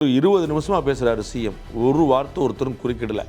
20 நிமிஷமா பேசுறாரு சிஎம். ஒரு வார்த்தை ஒருத்தரும் குறுக்கிடல.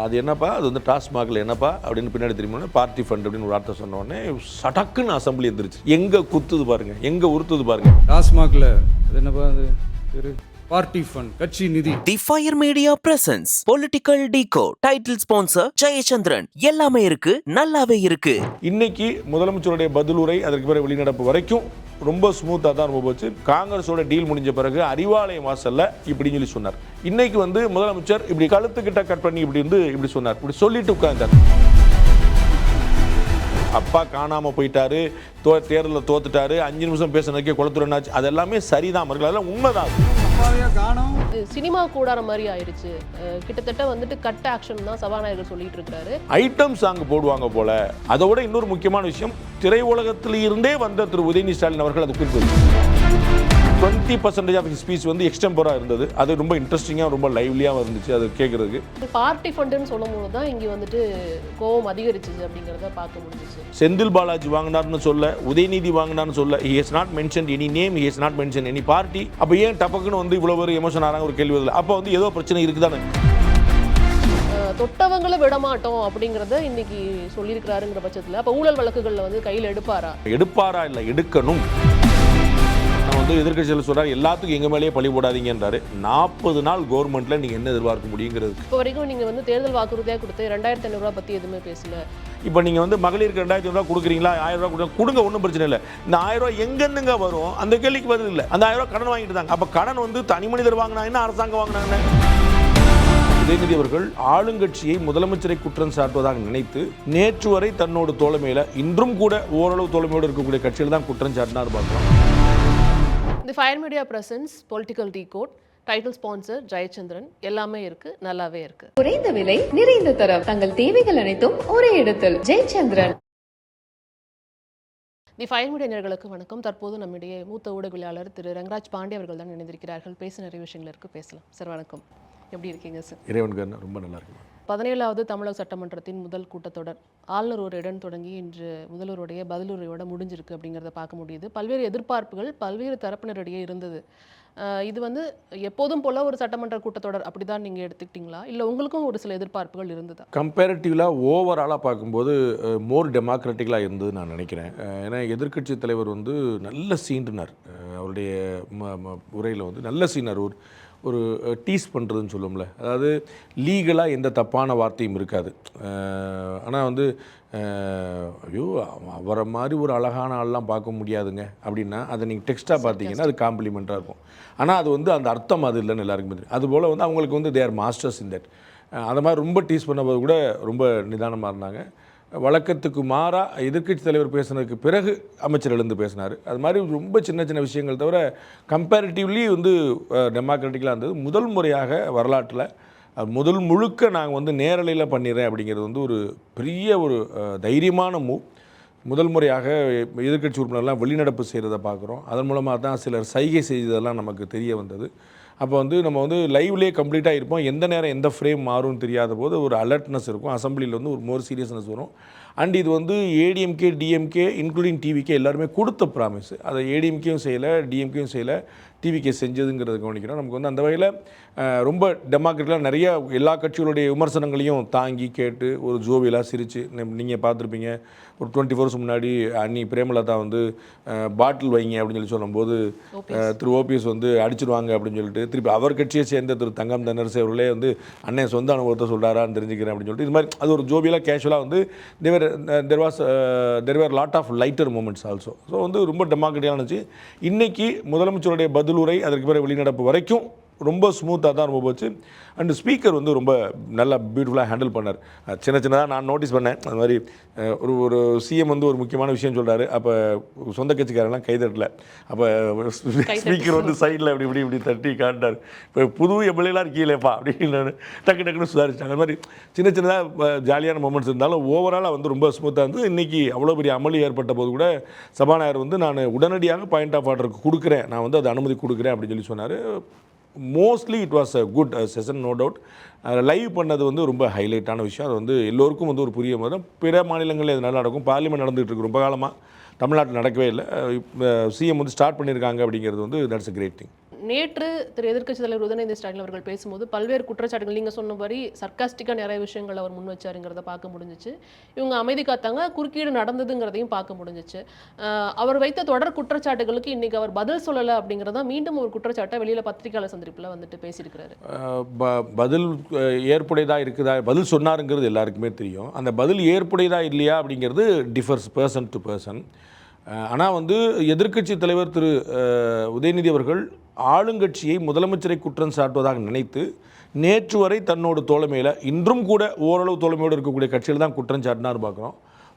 அது என்னப்பா, அது வந்து டாஸ்மாக்ல என்னப்பா அப்படின்னு பின்னாடி திரும்பினோடனே பார்ட்டி ஃபண்ட் அப்படின்னு ஒரு வார்த்தை சொன்ன உடனே சடக்குன்னு அசம்பிளி எந்திரிச்சு. எங்க குத்துது பாருங்க, எங்க உறுத்துது பாருங்க. டாஸ்மாக்ல அது என்னப்பா அது பேரு? பார்ட்டி ஃபண்ட், கட்சி நிதி. The fire media presence political decode. Title sponsor Jayachandran. எல்லாமே இருக்கு, நல்லாவே இருக்கு. இன்னைக்கு முதலமைச்சருடைய பதிலுரை அதற்கு பிறகு வெளிநடப்பு வரைக்கும் ரொம்ப ஸ்மூத்தாக தான் ரொம்ப போச்சு. காங்கிரஸோட டீல் முடிஞ்ச பிறகு அறிவாலயம் வாசல்ல இப்படின்னு சொல்லி சொன்னார். இன்னைக்கு வந்து முதலமைச்சர் இப்படி கழுத்துக்கிட்ட கட் பண்ணி இப்படி சொன்னார். இப்படி சொல்லிட்டு உட்கார்ந்தார். அப்பா காணாம போயிட்டாரு, தேர்தலில் தோத்துட்டாரு, 5 நிமிஷம் பேசுனதுக்கே குளத்துறனாச்சு. அது எல்லாமே சரிதான், அவர்கள் அதெல்லாம் உண்மைதான். சினிமா கூடார மாதிரி ஆயிடுச்சு. கிட்டத்தட்ட வந்துட்டு கட் ஆக்ஷன் தான் சபாநாயகர் சொல்லிட்டு இருக்காரு. ஐட்டம் சாங் போடுவாங்க போல. அதோட இன்னொரு முக்கியமான விஷயம், திரையுலகத்தில் இருந்தே வந்த திரு உதயநிதி ஸ்டாலின் அவர்கள் அது குறிப்பிட்டு 20% ஆஃப் ஸ்பீச் வந்து எக்ஸ்டெம்பரா இருந்தது. அது ரொம்ப இன்ட்ரெஸ்டிங்காக ரொம்ப லைவ்லியாக இருந்துச்சு அது கேட்கறதுக்கு. பார்ட்டி ஃபண்டுன்னு சொல்லும்போது தான் இங்கே வந்துட்டு கோவம் அதிகரிச்சிச்சு அப்படிங்கிறத பார்க்க முடிஞ்சிச்சு. செந்தில் பாலாஜி வாங்கினார்னு சொல்ல, உதயநிதி வாங்கினார்னு சொல்ல, he has not mentioned any name, he has not mentioned any party. அப்போ ஏன் டப்பக்குன்னு வந்து இவ்வளோ ஒரு எமோஷன் ஆகிறாங்க ஒரு கேள்வி வருது. அப்போ வந்து ஏதோ பிரச்சனை இருக்குதானே. தொட்டவங்களை விடமாட்டோம் அப்படிங்கிறத இன்னைக்கு சொல்லியிருக்கிறாருங்கிற பட்சத்தில் அப்போ ஊழல் வழக்குகளில் வந்து கையில் எடுப்பாரா இல்லை எடுக்கணும். வந்து எதிர்கட்சிகள் சொல்றாரு எல்லாத்துக்கும் எங்க மேலேயே பழி போடாதீங்கன்றாரு. 40 நாள் கவர்மெண்ட்ல நீங்க என்ன எதிர்பார்க்க முடியுங்கிறது. இப்போ வரைக்கும் நீங்க வந்து தேர்தல் வாக்குறுதியாக கொடுத்து 2500 ரூபாய் பத்தி எதுவுமே பேசல. இப்போ நீங்க வந்து மகளிருக்கு 2500 ரூபாய் கொடுக்குறீங்களா, 1000 ரூபாய் கொடுங்க, ஒன்றும் பிரச்சனை இல்லை. இந்த 1000 ரூபாய் எங்கெந்துங்க வரும்? அந்த கேள்விக்கு பதில் இல்லை. அந்த 1000 ரூபாய் கடன் வாங்கிட்டு தாங்க. அப்ப கடன் வந்து தனி மனிதர் வாங்கினாங்கன்னா அரசாங்கம் வாங்கினாங்க. உதயநிதி அவர்கள் ஆளுங்கட்சியை முதலமைச்சரை குற்றம் சாட்டுவதாக நினைத்து நேற்று வரை தன்னோட தோழமையில இன்றும் கூட ஓரளவு தோழமையோடு இருக்கக்கூடிய கட்சியில் தான் குற்றம் சாட்டினார் பார்க்கலாம். The fire media presence political decode. Title sponsor Jayachandran. எல்லாமே இருக்கு, நல்லாவே இருக்கு. குறைந்த விலை, நிறைந்த தரம். தங்கள் தேவைகள் அனைத்தும் ஒரே இடத்தில். ஜெயச்சந்திரன். தி ஃபயர் மீடியா நேயர்களுக்கு வணக்கம். தற்போது நம்முடைய மூத்த ஊடகவியலாளர் திரு ரங்கராஜ் பாண்டே அவர்கள் தான் இணைந்திருக்கிறார்கள். பேச நிறைய விஷயங்கள் இருக்கு, பேசலாம். சார் வணக்கம், எப்படி இருக்கீங்க சார்? இறைவனுக்கு ரொம்ப நல்லா இருக்கு. 17வது தமிழக சட்டமன்றத்தின் முதல் கூட்டத்தொடர் ஆளுநர் உரையுடன் தொடங்கி இன்று முதல்வருடைய பதிலுரையோட முடிஞ்சிருக்கு அப்படிங்கிறத பார்க்க முடியுது. பல்வேறு எதிர்பார்ப்புகள் பல்வேறு தரப்பினரிடையே இருந்தது. இது வந்து எப்போதும் போல ஒரு சட்டமன்ற கூட்டத்தொடர் அப்படிதான் நீங்கள் எடுத்துக்கிட்டீங்களா, இல்லை உங்களுக்கும் ஒரு சில எதிர்பார்ப்புகள் இருந்ததா? கம்பேரிட்டிவ்லாக ஓவராலாக பார்க்கும்போது மோர் டெமோக்ராட்டிக்கலாக இருந்தது நான் நினைக்கிறேன். ஏன்னா எதிர்க்கட்சி தலைவர் வந்து நல்ல சீண்டினார். அவருடைய உரையில் வந்து நல்ல சீனார். ஒரு டீஸ் பண்ணுறதுன்னு சொல்லுவோம்ல, அதாவது லீகலாக எந்த தப்பான வார்த்தையும் இருக்காது. ஆனால் வந்து ஐயோ அவரை மாதிரி ஒரு அழகான ஆள்லாம் பார்க்க முடியாதுங்க அப்படின்னா அதை நீங்கள் டெக்ஸ்ட்டாக பார்த்தீங்கன்னா அது காம்ப்ளிமெண்ட்டாக இருக்கும். ஆனால் அது வந்து அந்த அர்த்தம் அது இல்லைன்னு எல்லாருக்குமே தெரியும். அதுபோல் வந்து அவங்களுக்கு வந்து தேர் மாஸ்டர்ஸ் இன் தட். அந்த மாதிரி ரொம்ப டீஸ் பண்ணும்போது கூட ரொம்ப நிதானமாக இருந்தாங்க. வழக்கத்துக்கு மாறாக எதிர்க்கட்சி தலைவர் பேசுனதுக்கு பிறகு அமைச்சர் எழுந்து பேசினார். அது மாதிரி ரொம்ப சின்ன சின்ன விஷயங்கள் தவிர கம்பேரிட்டிவ்லி வந்து டெமோக்ராட்டிக்கலாக இருந்தது. முதல் முறையாக வரலாற்றில் முதல் முழுக்க நாங்கள் வந்து நேரலையில் பண்ணிடுறேன் அப்படிங்கிறது வந்து ஒரு பெரிய ஒரு தைரியமான மூவ். முதல் முறையாக எதிர்க்கட்சி உறுப்பினர்லாம் வெளிநடப்பு செய்கிறத பார்க்குறோம். அதன் மூலமாக தான் சிலர் சைகை செய்ததெல்லாம் நமக்கு தெரிய வந்தது. அப்போ வந்து நம்ம வந்து லைவ்லேயே கம்ப்ளீட்டாக இருப்போம். எந்த நேரம் எந்த ஃப்ரேம் மாறும்னு தெரியாத போது ஒரு அலர்ட்னஸ் இருக்கும். அசம்பிளியில் வந்து ஒரு மோர் சீரியஸ்னஸ் வரும். அண்ட் இது வந்து ஏடிஎம்கே டிஎம்கே இன்க்ளூடிங் டிவிகே எல்லாருமே கொடுத்த ப்ராமிஸ். அதை ஏடிஎம்கேயும் செய்யலை, டிஎம்கேயும் செய்யலை, டிவிகே செஞ்சதுங்கிறத கவனிக்கிறோம். நமக்கு வந்து அந்த வகையில் ரொம்ப டெமோக்ராட்டிக்காக நிறைய எல்லா கட்சிகளுடைய விமர்சனங்களையும் தாங்கி கேட்டு ஒரு ஜோவியலாக சிரித்து நீங்கள் பார்த்துருப்பீங்க. ஒரு 24 ஹவர்ஸ் முன்னாடி அன்னி பிரேமலதா வந்து பாட்டில் வைங்க அப்படின்னு சொல்லி சொல்லும்போது திரு ஓபிஎஸ் வந்து அடிச்சிடுவாங்க அப்படின்னு சொல்லிட்டு திருப்பி அவர் கட்சியை சேர்ந்த திரு தங்கம் தென்னரசு அவர்களே வந்து அண்ணன் சொந்த அனுபவத்தை சொல்கிறாரான்னு தெரிஞ்சுக்கிறேன் அப்படின்னு சொல்லிட்டு இது மாதிரி அது ஒரு ஜோவியலாக கேஷுவலாக வந்து there were lot of lighter moments also. So வந்து ரொம்ப டெமோக்ராட்டிக்காக இருந்துச்சு. இன்றைக்கி முதலமைச்சருடைய பதிலுரை அதற்கு பிறகு வெளிநடப்பு வரைக்கும் ரொம்ப ஸ்மூத்தாக தான் ரொம்ப போச்சு. அண்டு ஸ்பீக்கர் வந்து ரொம்ப நல்லா பியூட்டிஃபுல்லாக ஹேண்டில் பண்ணார். சின்னதாக நான் நோட்டீஸ் பண்ணேன். அது மாதிரி ஒரு சிஎம் வந்து ஒரு முக்கியமான விஷயம் சொல்கிறாரு. அப்போ சொந்த கட்சிக்காரெல்லாம் கைதட்டல. அப்போ ஸ்பீக்கர் வந்து சைடில் இப்படி தட்டி காட்டார். இப்போ புது எம்எல்ஏலாம் இருக்கீங்களேப்பா அப்படின்னு டக்குன்னு சுதாரிச்சிட்டாங்க. அது மாதிரி சின்னதாக ஜாலியான மூமெண்ட்ஸ் இருந்தாலும் ஓவராலாக வந்து ரொம்ப ஸ்மூத்தாக இருந்தது. இன்றைக்கி அவ்வளோ பெரிய அமளி ஏற்பட்ட போது கூட சபாநாயகர் வந்து நான் உடனடியாக பாயிண்ட் ஆஃப் ஆர்டருக்கு கொடுக்குறேன், நான் வந்து அது அனுமதி கொடுக்குறேன் அப்படின்னு சொல்லி சொன்னார். Mostly it was a good session, no doubt. Live பண்ணது வந்து ரொம்ப ஹைலைட்டான விஷயம். அது வந்து எல்லோருக்கும் வந்து ஒரு புரிய மாதிரி. பிற மாநிலங்களில் இது நல்லா நடக்கும். பார்லிமெண்ட் நடந்துகிட்டு இருக்கு ரொம்ப காலமாக. தமிழ்நாட்டில் நடக்கவே இல்லை. சிஎம் வந்து ஸ்டார்ட் பண்ணியிருக்காங்க அப்படிங்கிறது வந்து தட்ஸ் அ கிரேட் திங். நேற்று திரு எதிர்க்கட்சி தலைவர் உதயநிதி ஸ்டாலின் அவர்கள் பேசும்போது பல்வேறு குற்றச்சாட்டுகள் நீங்கள் சொன்னபடி சர்க்காஸ்டிக்காக நிறைய விஷயங்கள் அவர் முன் வச்சாருங்கிறத பார்க்க முடிஞ்சிச்சு. இவங்க அமைதி காத்தாங்க, குறுக்கீடு நடந்ததுங்கிறதையும் பார்க்க முடிஞ்சிச்சு. அவர் வைத்த தொடர் குற்றச்சாட்டுகளுக்கு இன்னைக்கு அவர் பதில் சொல்லலை அப்படிங்கிறதா மீண்டும் ஒரு குற்றச்சாட்டை வெளியில் பத்திரிகையாளர் சந்திப்பில் வந்துட்டு பேசியிருக்கிறாரு. பதில் ஏற்புடையதாக இருக்குதா, பதில் சொன்னாருங்கிறது எல்லாருக்குமே தெரியும். அந்த பதில் ஏற்புடையதா இல்லையா அப்படிங்கிறது டிஃபர்ஸ் பர்சன் டு பர்சன். ஆனால் வந்து எதிர்க்கட்சி தலைவர் திரு உதயநிதி அவர்கள் ஆளுங்கட்சியை முதலமைச்சரை குற்றம் சாட்டுவதாக நினைத்து நேற்று வரை தன்னோட தோழமையில் இன்றும் கூட ஓரளவு தோழமையோடு இருக்கக்கூடிய கட்சியில் தான் குற்றம் சாட்டினார் பார்க்குறோம்.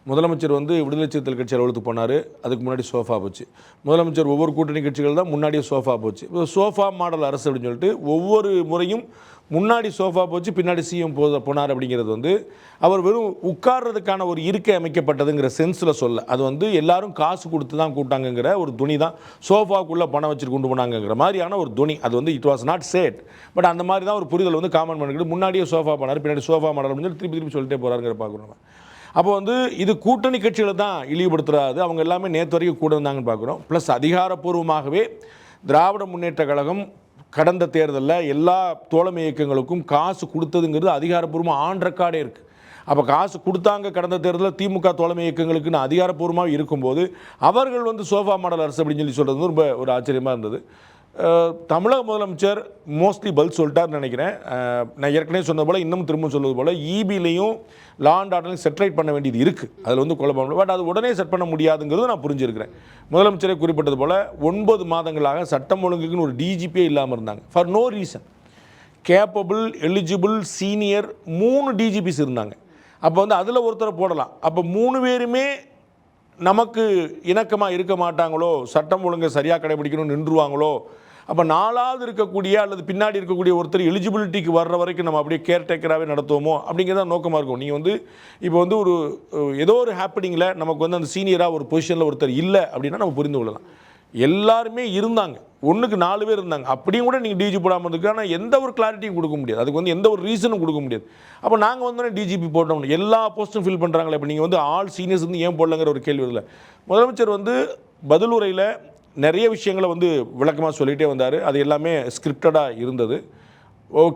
முதலமைச்சர் வந்து விடுதலை சிறுத்தைகள் கட்சி அலுவலகத்துக்கு போனார், அதுக்கு முன்னாடி சோஃபா போச்சு. முதலமைச்சர் ஒவ்வொரு கூட்டணி கட்சிகள் தான் முன்னாடியே சோஃபா போச்சு. சோஃபா மாடல் அரசு அப்படின்னு சொல்லிட்டு ஒவ்வொரு முறையும் முன்னாடி சோஃபா போச்சு, பின்னாடி சிஎம் போனார் அப்படிங்கிறது வந்து அவர் வெறும் உட்கார்றதுக்கான ஒரு இருக்கை அமைக்கப்பட்டதுங்கிற சென்ஸில் சொல்ல, அது வந்து எல்லாரும் காசு கொடுத்து தான் கூட்டாங்கங்கிற ஒரு துணி தான், சோஃபாக்குள்ளே பணம் வச்சுட்டு கொண்டு போனாங்கிற மாதிரியான ஒரு துணி. அது வந்து it was not chat, but அந்த மாதிரி தான் ஒரு புரிதல் வந்து காமன் பண்ணிக்கிட்டு முன்னாடியே சோஃபா போனார், பின்னாடி சோஃபா மாடல் அப்படின்னு சொல்லி திருப்பி சொல்லிட்டே போகிறாருங்கிற பார்க்குறோம். அப்போ வந்து இது கூட்டணி கட்சிகளை தான் இழிவுபடுத்துறாது, அவங்க எல்லாமே நேற்று வரைக்கும் கூட இருந்தாங்கன்னு பார்க்குறோம். ப்ளஸ் அதிகாரப்பூர்வமாகவே திராவிட முன்னேற்ற கழகம் கடந்த தேர்தலில் எல்லா தோழமை இயக்கங்களுக்கும் காசு கொடுத்ததுங்கிறது அதிகாரப்பூர்வமாக ஆன் ரெக்கார்டே இருக்குது. அப்போ காசு கொடுத்தாங்க கடந்த தேர்தலில் திமுக தோழமை இயக்கங்களுக்குன்னு அதிகாரப்பூர்வமாக இருக்கும்போது அவர்கள் வந்து சோஃபா மாடல் அரசு அப்படின்னு சொல்லி சொல்கிறது ரொம்ப ஒரு ஆச்சரியமாக இருந்தது. தமிழக முதலமைச்சர் மோஸ்ட்லி பதில் சொல்லிட்டார்னு நினைக்கிறேன். நான் ஏற்கனவே சொன்னது போல் இன்னும் திரும்ப சொல்வது போல் இபிலையும் லா அண்ட் ஆர்டரையும் செட்ரைட் பண்ண வேண்டியது இருக்குது. அதில் வந்து குழப்பம், பட் அது உடனே செட் பண்ண முடியாதுங்கிறது நான் புரிஞ்சிருக்கிறேன். முதலமைச்சரே குறிப்பிட்டது போல் 9 மாதங்களாக சட்டம் ஒழுங்குக்குன்னு ஒரு டிஜிபியே இல்லாமல் இருந்தாங்க for no reason. Capable, eligible, senior 3 DGPs இருந்தாங்க. அப்போ வந்து அதில் ஒருத்தரை போடலாம். அப்போ 3 பேருமே நமக்கு இணக்கமாக இருக்க மாட்டாங்களோ, சட்டம் ஒழுங்கை சரியாக கடைபிடிக்கணும்னு நின்றுவாங்களோ, அப்போ 4வது இருக்கக்கூடிய அல்லது பின்னாடி இருக்கக்கூடிய ஒருத்தர் எலிஜிபிலிட்டிக்கு வர்ற வரைக்கும் நம்ம அப்படியே கேர்டேக்கராகவே நடத்துவோமோ அப்படிங்கிறத நோக்கமாக இருக்கும். நீங்கள் வந்து இப்போ வந்து ஒரு ஏதோ ஒரு ஹேப்பனிங்கில் நமக்கு வந்து அந்த சீனியராக ஒரு பொசிஷனில் ஒருத்தர் இல்லை அப்படின்னா நம்ம புரிந்து கொள்ளலாம். எல்லாருமே இருந்தாங்க, 1க்கு 4 பேர் இருந்தாங்க. அப்படியும் கூட நீங்கள் டிஜி போடாமல் இருந்துருக்கு, ஆனால் எந்த ஒரு கிளாரிட்டியும் கொடுக்க முடியாது, அதுக்கு வந்து எந்த ஒரு ரீசனும் கொடுக்க முடியாது. அப்போ நாங்கள் வந்தோடனே டிஜிபி போட்டோம், எல்லா போஸ்ட்டும் ஃபில் பண்ணுறாங்களே, இப்போ நீங்கள் வந்து ஆல் சீனியர்ஸ் வந்து ஏன் போடலங்கிற ஒரு கேள்வி இல்லை. முதலமைச்சர் வந்து பதில் உரையில் நிறைய விஷயங்களை வந்து விளக்கமாக சொல்லிகிட்டே வந்தார். அது எல்லாமே ஸ்கிரிப்டடாக இருந்தது.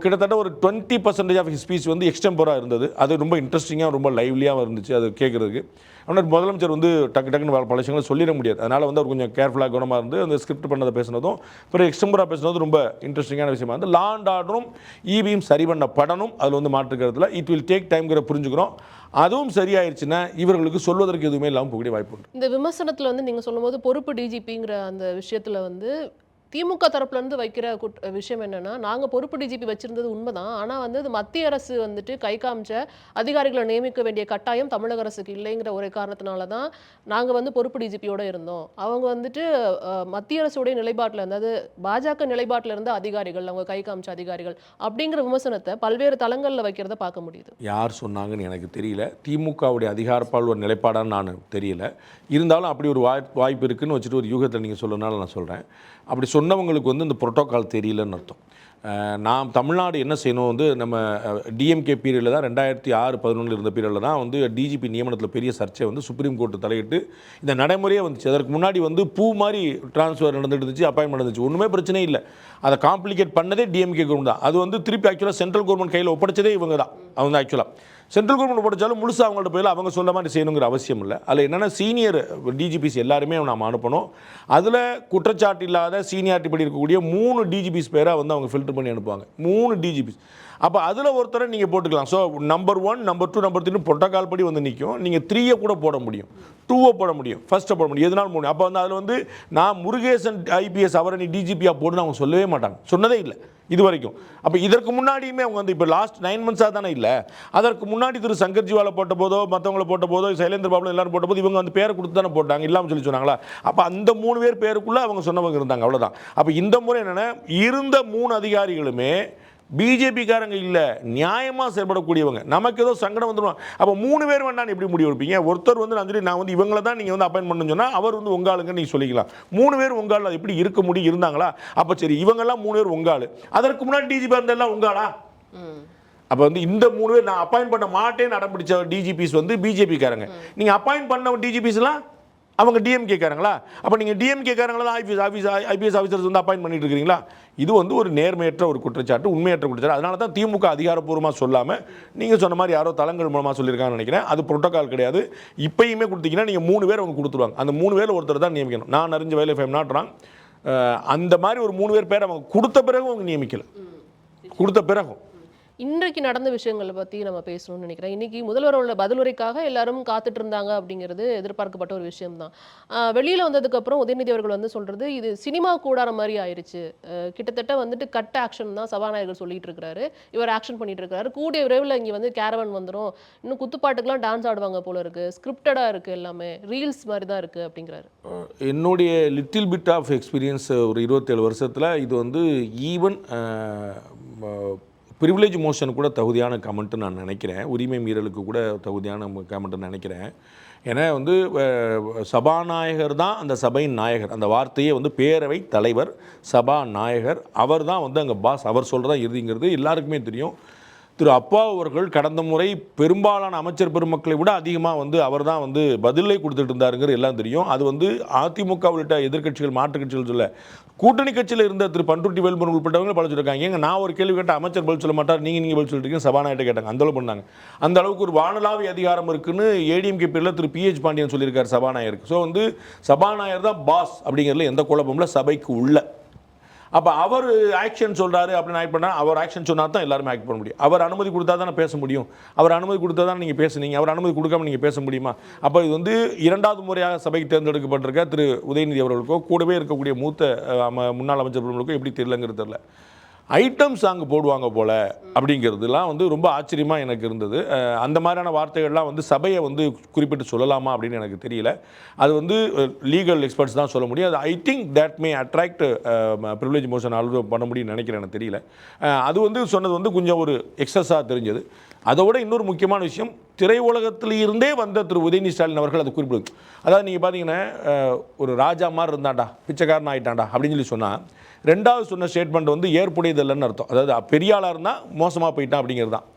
கிட்டத்தட்ட ஒரு 20% ஆஃப் ஹிஸ் ஸ்பீச் வந்து எக்ஸ்டெம்பராக இருந்தது. அது ரொம்ப இன்ட்ரெஸ்டிங்காக ரொம்ப லைவ்லியாக இருந்துச்சு அது கேட்குறதுக்கு. ஆனால் முதலமைச்சர் வந்து டக்குன்னு பல விஷயங்களை சொல்லிட முடியாது. அதனால் வந்து அவர் கொஞ்சம் கேர்ஃபுல்லாக கவனமாக இருந்து அந்த ஸ்கிரிப்ட் பண்ணதை பேசுனதும் அப்புறம் எக்ஸ்டெம்பராக பேசுனதும் ரொம்ப இன்ட்ரெஸ்டிங்கான விஷயமா வந்து லா அண்ட் ஆர்டரும் இபியும் சரி பண்ண படணும். அதில் வந்து மாற்றுக்கிறதுல இட் வில் டேக் டைம்ங்கிற புரிஞ்சுக்கிறோம். அதுவும் சரியாயிருச்சுன்னா இவர்களுக்கு சொல்வதற்கு எதுவுமே இல்லாமல் போகக்கூடிய வாய்ப்பு உண்டு. இந்த விமர்சனத்தில் வந்து நீங்கள் சொல்லும்போது பொறுப்பு டிஜிபிங்கிற அந்த விஷயத்தில் வந்து திமுக தரப்புலேருந்து வைக்கிற விஷயம் என்னென்னா, நாங்கள் பொறுப்பு டிஜிபி வச்சுருந்தது உண்மைதான், ஆனால் வந்து அது மத்திய அரசு வந்துட்டு கை காமிச்ச அதிகாரிகளை நியமிக்க வேண்டிய கட்டாயம் தமிழக அரசுக்கு இல்லைங்கிற ஒரே காரணத்தினால தான் நாங்கள் வந்து பொறுப்பு டிஜிபியோடு இருந்தோம். அவங்க வந்துட்டு மத்திய அரசுடைய நிலைப்பாட்டில் இருந்தது, பாஜக நிலைப்பாட்டில் இருந்த அதிகாரிகள், அவங்க கை காமிச்ச அதிகாரிகள் அப்படிங்கிற விமர்சனத்தை பல்வேறு தளங்களில் வைக்கிறத பார்க்க முடியுது. யார் சொன்னாங்கன்னு எனக்கு தெரியல, திமுகவுடைய அதிகாரப்பால் ஒரு நிலைப்பாடான்னு நான் தெரியல. இருந்தாலும் அப்படி ஒரு வாய்ப்பு இருக்குதுன்னு வச்சுட்டு ஒரு யூகத்தில் நீங்கள் சொல்லனால நான் சொல்கிறேன். அப்படி சொன்னவங்களுக்கு வந்து இந்த புரோட்டோக்கால் தெரியலன்னு அர்த்தம். நாம் தமிழ்நாடு என்ன செய்யணும் வந்து நம்ம டிஎம்கே பீரியடில் தான் 2006-11 இருந்த பீரியடில் தான் வந்து டிஜிபி நியமனத்தில் பெரிய சர்ச்சை வந்து சுப்ரீம் கோர்ட்டு தலையிட்டு இந்த நடைமுறையே வந்துச்சு. அதற்கு முன்னாடி வந்து பூ மாதிரி ட்ரான்ஸ்ஃபர் நடந்துட்டு இருந்துச்சு, அப்பாயின்மெண்ட் நடந்துச்சு, ஒன்றுமே பிரச்சனை இல்லை. அதை காம்ப்ளிகேட் பண்ணதே டிஎம்கே கவர்மெண்ட் தான். அது வந்து திருப்பி ஆக்சுவலாக சென்ட்ரல் கவர்மெண்ட் கையில் ஒப்படைச்சதே இவங்க தான். அவங்க ஆக்சுவலாக சென்ட்ரல் கவர்மெண்ட் படித்தாலும் முழுசாக அவங்கள்ட்ட போயில அவங்க சொல்ல மாதிரி செய்யணுங்கிற அவசியம் இல்லை. அதில் என்னென்னா சீனியர் டிஜிபிஸ் எல்லாருமே நாம் அனுப்பணும். அதில் குற்றச்சாட்டு இல்லாத சீனியாரிட்டி படி இருக்கக்கூடிய 3 டிஜிபிஸ் பேராக வந்து அவங்க ஃபில்டர் பண்ணி அனுப்புவாங்க. 3 டிஜிபிஸ். அப்போ அதில் ஒருத்தரை நீங்கள் போட்டுக்கலாம். So number 1, number 2, number 3 protocol படி வந்து நிற்கும். நீங்கள் 3 கூட போட முடியும், 2 போட முடியும், 1 போட முடியும், எதுனாலும் முடியும். அப்போ வந்து அதில் வந்து நான் முருகேசன் ஐபிஎஸ் அவரை நீ டிஜிபியாக போடுன்னு அவங்க சொல்லவே மாட்டாங்க, சொன்னதே இல்லை இது வரைக்கும். அப்போ இதற்கு முன்னாடியுமே அவங்க வந்து இப்போ லாஸ்ட் 9 months தானே இல்லை, அதற்கு முன்னாடி திரு சங்கர்ஜிவாலை போட்ட போதோ மற்றவங்களை போட்ட போதோ சைலேந்திர பாபு எல்லாரும் போட்ட போது இவங்க வந்து பேரை கொடுத்து தானே போட்டாங்க, இல்லாமல் சொல்லி சொன்னாங்களா? அப்போ அந்த 3 பேர் பேருக்குள்ளே அவங்க சொன்னவங்க இருந்தாங்க, அவ்வளோதான். அப்போ இந்த முறை என்னென்னா இருந்த 3 அதிகாரிகளுமே பிஜேபிக்காரங்க இல்லை, நியாயமாக செயல்படக்கூடியவங்க. நமக்கு ஏதோ சங்கடம் வந்துடும். அப்போ 3 பேர் வேண்டான்னு எப்படி முடிவு எடுப்பீங்க? ஒருத்தர் வந்து நான் வந்து இவங்கள தான் நீங்கள் வந்து அப்பாயின் பண்ணணும்னு சொன்னால் அவர் வந்து உங்காளுங்க நீங்கள் சொல்லிக்கலாம். 3 பேர் உங்காள் அது எப்படி இருக்க முடியும்? இருந்தாங்களா? அப்போ சரி, இவங்கெல்லாம் 3 பேர் உங்காள், அதற்கு முன்னாடி டிஜிபி இருந்தெல்லாம் உங்காளா? அப்போ வந்து இந்த 3 பேர் நான் அப்பாயின் பண்ண மாட்டேன்னு அடம்பிடிச்ச டிஜிபிஸ் வந்து பிஜேபிக்காரங்க. நீங்கள் அப்பாயின் பண்ண டிஜிபிஸ்லாம் அவங்க டிஎம்கேக்காரங்களா? அப்போ நீங்கள் டிஎம்கேக்காரங்களா ஐபிஎஸ் ஆஃபீஸர்ஸ் வந்து அப்பாயின்ட் பண்ணிட்டு இருக்கிறீங்களா? இது வந்து ஒரு நேர்மையற்ற ஒரு குற்றச்சாட்டு, உண்மையற்ற குற்றச்சாட்டு. அதனால தான் திமுக அதிகாரப்பூர்வமாக சொல்லாமல் நீங்கள் சொன்ன மாதிரி யாரோ தளங்கள் மூலமாக சொல்லியிருக்காங்கன்னு நினைக்கிறேன். அது புரோட்டோகால் கிடையாது. இப்பயுமே கொடுத்தீங்கன்னா நீங்கள் 3 பேர் அவங்க கொடுத்துருவாங்க. அந்த 3 பேர் ஒருத்தர் தான் நியமிக்கணும். நான் அறிஞ்ச வேலை ஃபைம் நாட்டுறான் அந்த மாதிரி ஒரு 3 பேர் அவங்க கொடுத்த பிறகு அவங்க நியமிக்கலை. கொடுத்த பிறகும் இன்றைக்கு நடந்த விஷயங்களை பற்றி நம்ம பேசணும்னு நினைக்கிறேன். இன்றைக்கி முதல்வரோட பதிலுரைக்காக எல்லாரும் காத்துட்டு இருந்தாங்க அப்படிங்கிறது எதிர்பார்க்கப்பட்ட ஒரு விஷயம்தான். வெளியில் வந்ததுக்கப்புறம் உதயநிதி அவர்கள் வந்து சொல்கிறது இது சினிமா கூடார மாதிரி ஆயிடுச்சு, கிட்டத்தட்ட வந்துட்டு கட் ஆக்ஷன் தான் சபாநாயகர் சொல்லிட்டு இருக்கிறாரு, இவர் ஆக்ஷன் பண்ணிட்டு இருக்காரு, கூடிய விரைவில் இங்கே வந்து கேரவன் வந்துடும், இன்னும் குத்துப்பாட்டுக்கெலாம் டான்ஸ் ஆடுவாங்க போல இருக்குது, ஸ்கிரிப்டடாக இருக்குது, எல்லாமே ரீல்ஸ் மாதிரி தான் இருக்குது அப்படிங்கிறாரு. என்னுடைய லிட்டில் பிட் ஆஃப் எக்ஸ்பீரியன்ஸ் ஒரு 27 வருஷத்தில் இது வந்து ஈவன் ப்ரிவிலேஜ் மோஷன் கூட தகுதியான கமெண்ட்டு நான் நினைக்கிறேன். உரிமை மீறலுக்கு கூட தகுதியான கமெண்ட்டு நினைக்கிறேன். ஏன்னா வந்து சபாநாயகர் தான் அந்த சபையின் நாயகர். அந்த வார்த்தையே வந்து பேரவை தலைவர், சபாநாயகர், அவர் தான் வந்து அங்கே பாஸ், அவர் சொல்கிறதா இறுதிங்கிறது எல்லாருக்குமே தெரியும். திரு அப்பா அவர்கள் கடந்த முறை பெரும்பாலான அமைச்சர் பெருமக்களை விட அதிகமாக வந்து அவர் தான் வந்து பதிலை கொடுத்துட்டு இருந்தாருங்கிறது எல்லாம் தெரியும். அது வந்து அதிமுக உள்ளிட்ட எதிர்க்கட்சிகள், மாற்றுக் கட்சிகள் சொல்ல, கூட்டணி கட்சியில் இருந்த திரு பண்ருட்டி வேல்முருகன் உட்பட்டவங்க பல சொல்லியிருக்காங்க. ஏங்க நான் ஒரு கேள்வி கேட்டால் அமைச்சர் பதில் சொல்ல மாட்டார், நீங்கள் பதில் சொல்லிட்டு சபாநாயகர்கிட்ட கேட்டாங்க. அந்த அளவு பண்ணாங்க. அந்த அளவுக்கு ஒரு வானளாவிய அதிகாரம் இருக்குன்னு ஏடிஎம்கே பேரில் திரு PH பாண்டியன் சொல்லியிருக்காரு சபாநாயகருக்கு. ஸோ வந்து சபாநாயகர் தான் பாஸ் அப்படிங்கிறதுல எந்த குழப்பமில்லை சபைக்கு உள்ள. அப்போ அவர் ஆக்ஷன் சொல்கிறாரு அப்படின்னு ஆக்ட் பண்ணால், அவர் ஆக்ஷன் சொன்னால் தான் எல்லாருமே ஆக்ட் பண்ண முடியும். அவர் அனுமதி கொடுத்தா தானே பேச முடியும். அவர் அனுமதி கொடுத்தா தான் நீங்கள் பேசுனீங்க. அவர் அனுமதி கொடுக்காம நீங்கள் பேச முடியுமா? அப்போ இது வந்து 2வது முறையாக சபைக்கு தேர்ந்தெடுக்கப்பட்டிருக்க திரு உதயநிதி அவர்களுக்கோ கூடவே இருக்கக்கூடிய மூத்த முன்னாள் அமைச்சர்களுக்கோ எப்படி தெரியலங்கிறது தெரியல. ஐட்டம் சாங் போடுவாங்க போல் அப்படிங்கிறதுலாம் வந்து ரொம்ப ஆச்சரியமாக எனக்கு இருந்தது. அந்த மாதிரியான வார்த்தைகள்லாம் வந்து சபையை வந்து குறிப்பிட்டு சொல்லலாமா அப்படின்னு எனக்கு தெரியல. அது வந்து லீகல் எக்ஸ்பர்ட்ஸ் தான் சொல்ல முடியும். அது I think that may attract privilege motion also பண்ண முடியும்னு நினைக்கிறேன். எனக்கு தெரியல. அது வந்து சொன்னது வந்து கொஞ்சம் ஒரு எக்ஸஸாக தெரிஞ்சது. அதோட இன்னொரு முக்கியமான விஷயம், திரையுலகத்திலிருந்தே வந்த திரு உதயநிதி ஸ்டாலின் அவர்கள் அதை குறிப்பிடுது. அதாவது நீங்கள் பார்த்தீங்கன்னா ஒரு ராஜா மாதிரி இருந்தாண்டா, பிச்சைக்காரன் ஆகிட்டாண்டா அப்படின்னு சொல்லி சொன்னால், 2வது சொன்ன ஸ்டேட்மெண்ட் வந்து ஏற்புடையதில்லைன்னு அர்த்தம். அதாவது பெரிய ஆளாக இருந்தால் மோசமாக போயிட்டான் அப்படிங்கிறது தான்.